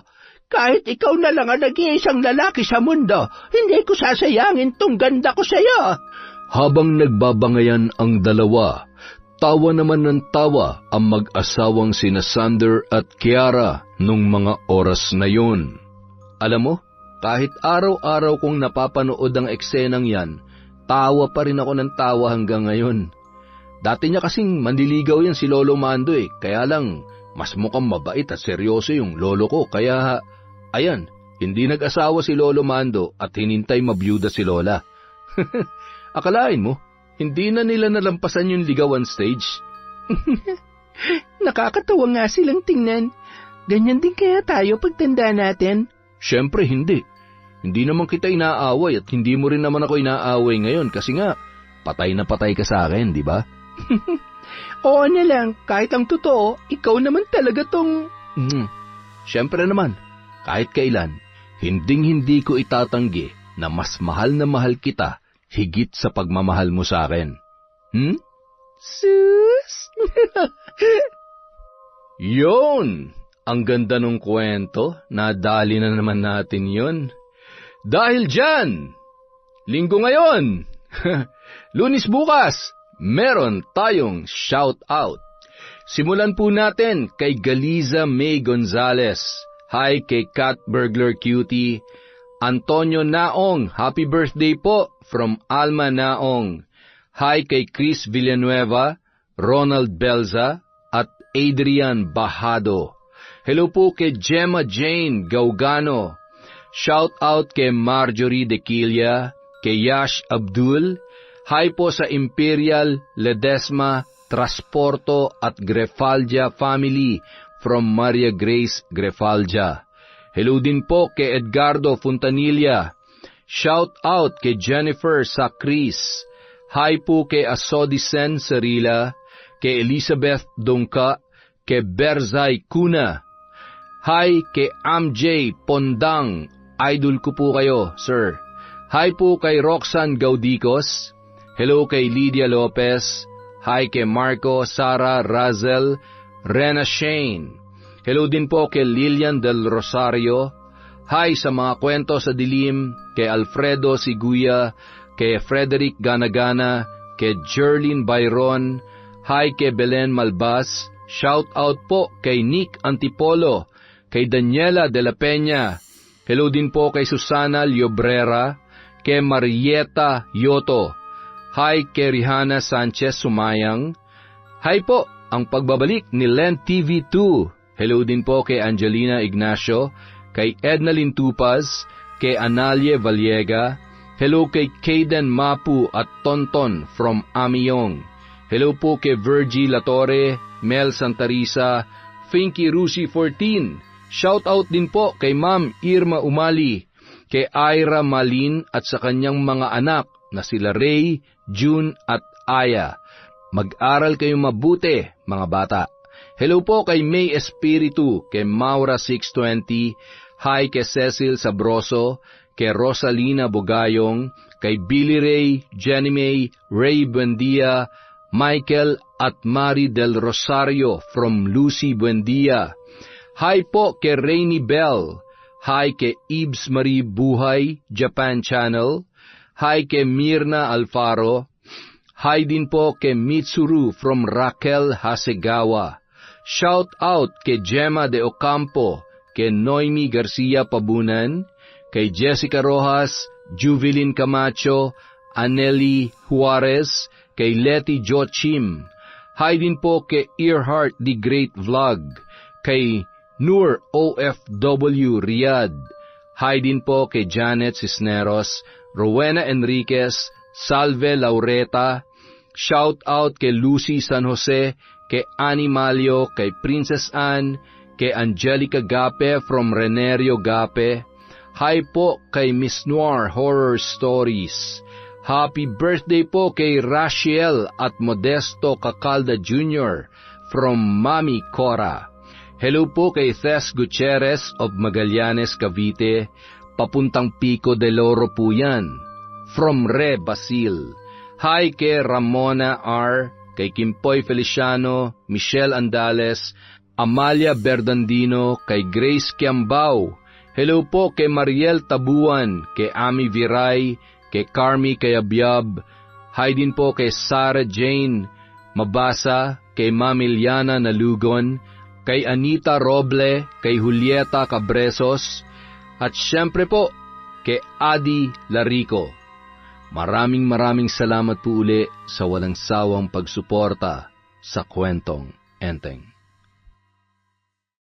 Kahit ikaw na lang ang nag-iisang lalaki sa mundo, hindi ko sasayangin tong ganda ko sa'yo. Habang nagbabangayan ang dalawa, tawa naman ng tawa ang mag-asawang sina Sander at Kiara nung mga oras na yun. Alam mo, kahit araw-araw kong napapanood ang eksenang yan, tawa pa rin ako ng tawa hanggang ngayon. Dati niya kasing manliligaw yan si Lolo Mando kaya lang mas mukhang mabait at seryoso yung lolo ko, kaya ayan, hindi nag-asawa si Lolo Mando at hinintay mabiyuda si Lola. Akalain mo, hindi na nila nalampasan yung ligawan stage. Nakakatawa nga silang tingnan. Ganyan din kaya tayo pagtanda natin? Siyempre hindi. Hindi naman kita inaaway at hindi mo rin naman ako inaaway ngayon kasi nga, patay na patay ka sa akin, di ba? Oo na lang, kahit ang totoo, ikaw naman talaga tong... Siyempre naman, kahit kailan, hinding-hindi ko itatanggi na mas mahal na mahal kita higit sa pagmamahal mo sa akin. Sus! Yun! Ang ganda ng kwento, nadali na naman natin yun. Dahil dyan, linggo ngayon, Lunes bukas, meron tayong shout out. Simulan po natin kay Galiza May Gonzalez. Hi kay Cat Burglar Cutie. Antonio Naong, happy birthday po from Alma Naong. Hi kay Chris Villanueva, Ronald Belza at Adrian Bahado. Hello po kay Gemma Jane Gaugano. Shout out kay Marjorie Dequilla, kay Yash Abdul. Hi po sa Imperial, Ledesma, Trasporto at Grefaldia family from Maria Grace Grefaldia. Hello din po kay Edgardo Fontanilla. Shout out kay Jennifer Sacris. Hi po kay Asodisen Sarila, kay Elizabeth Dongka, kay Berzay Kuna. Hi kay MJ Pondang. Idol ko po kayo, sir. Hi po kay Roxanne Gaudicos. Hello kay Lydia Lopez. Hi kay Marco, Sara, Razel, Rena Shane. Hello din po kay Lilian del Rosario. Hi sa mga kwento sa dilim, kay Alfredo Siguya, kay Frederick Ganagana, kay Jerlyn Byron. Hi kay Belen Malbas. Shout out po kay Nick Antipolo, kay Daniela de la Peña. Hello din po kay Susana Llobrera, kay Marieta Yoto. Hi kay Rihanna Sanchez Sumayang. Hi po, ang pagbabalik ni Len TV2. Hello din po kay Angelina Ignacio, kay Ednalyn Tupaz, kay Analie Vallega. Hello kay Kaden Mapu at Tonton from Amiyong. Hello po kay Virgie Latore, Mel Santarisa, Finky Rusi 14. Shout out din po kay Ma'am Irma Umali, kay Ira Malin at sa kanyang mga anak na sila Ray, June at Aya. Mag-aral kayong mabuti, mga bata. Hello po kay May Espiritu, kay Maura 620, hi kay Cecil Sabroso, kay Rosalina Bogayong, kay Billy Ray, Jenny May, Ray Buendia, Michael at Mari del Rosario from Lucy Buendia. Hi po kay Rainy Bell, hi kay Ibs Marie Buhay, Japan Channel, hi kay Mirna Alfaro, hi din po kay Mitsuru from Raquel Hasegawa. Shout out kay Gemma de Ocampo, kay Noemi Garcia Pabunan, kay Jessica Rojas, Juvelin Camacho, Aneli Juarez, kay Letty Jochim. Hi din po kay Earhart the Great Vlog, kay Nur OFW Riyadh. Hi din po kay Janet Cisneros, Rowena Enriquez, Salve Laureta. Shout out kay Lucy San Jose, kay Annie Malio, kay Princess Anne, kay Angelica Gape from Renerio Gape. Hi po kay Miss Noir Horror Stories. Happy birthday po kay Rachel at Modesto Cacalda Jr. from Mami Cora. Hello po kay Thes Gutierrez of Magallanes, Cavite. Papuntang Pico de Loro po yan. From Re Basil. Hi kay Ramona R., kay Kimpoy Feliciano, Michelle Andales, Amalia Berdandino, kay Grace Kiambao. Hello po kay Mariel Tabuan, kay Ami Viray, kay Carmi Kayabyab. Hi din po kay Sarah Jane Mabasa, kay Mamiliana Nalugon, kay Anita Roble, kay Julieta Cabresos, at syempre po kay Adi Larico. Maraming salamat po uli sa walang sawang pagsuporta sa Kwentong Enteng.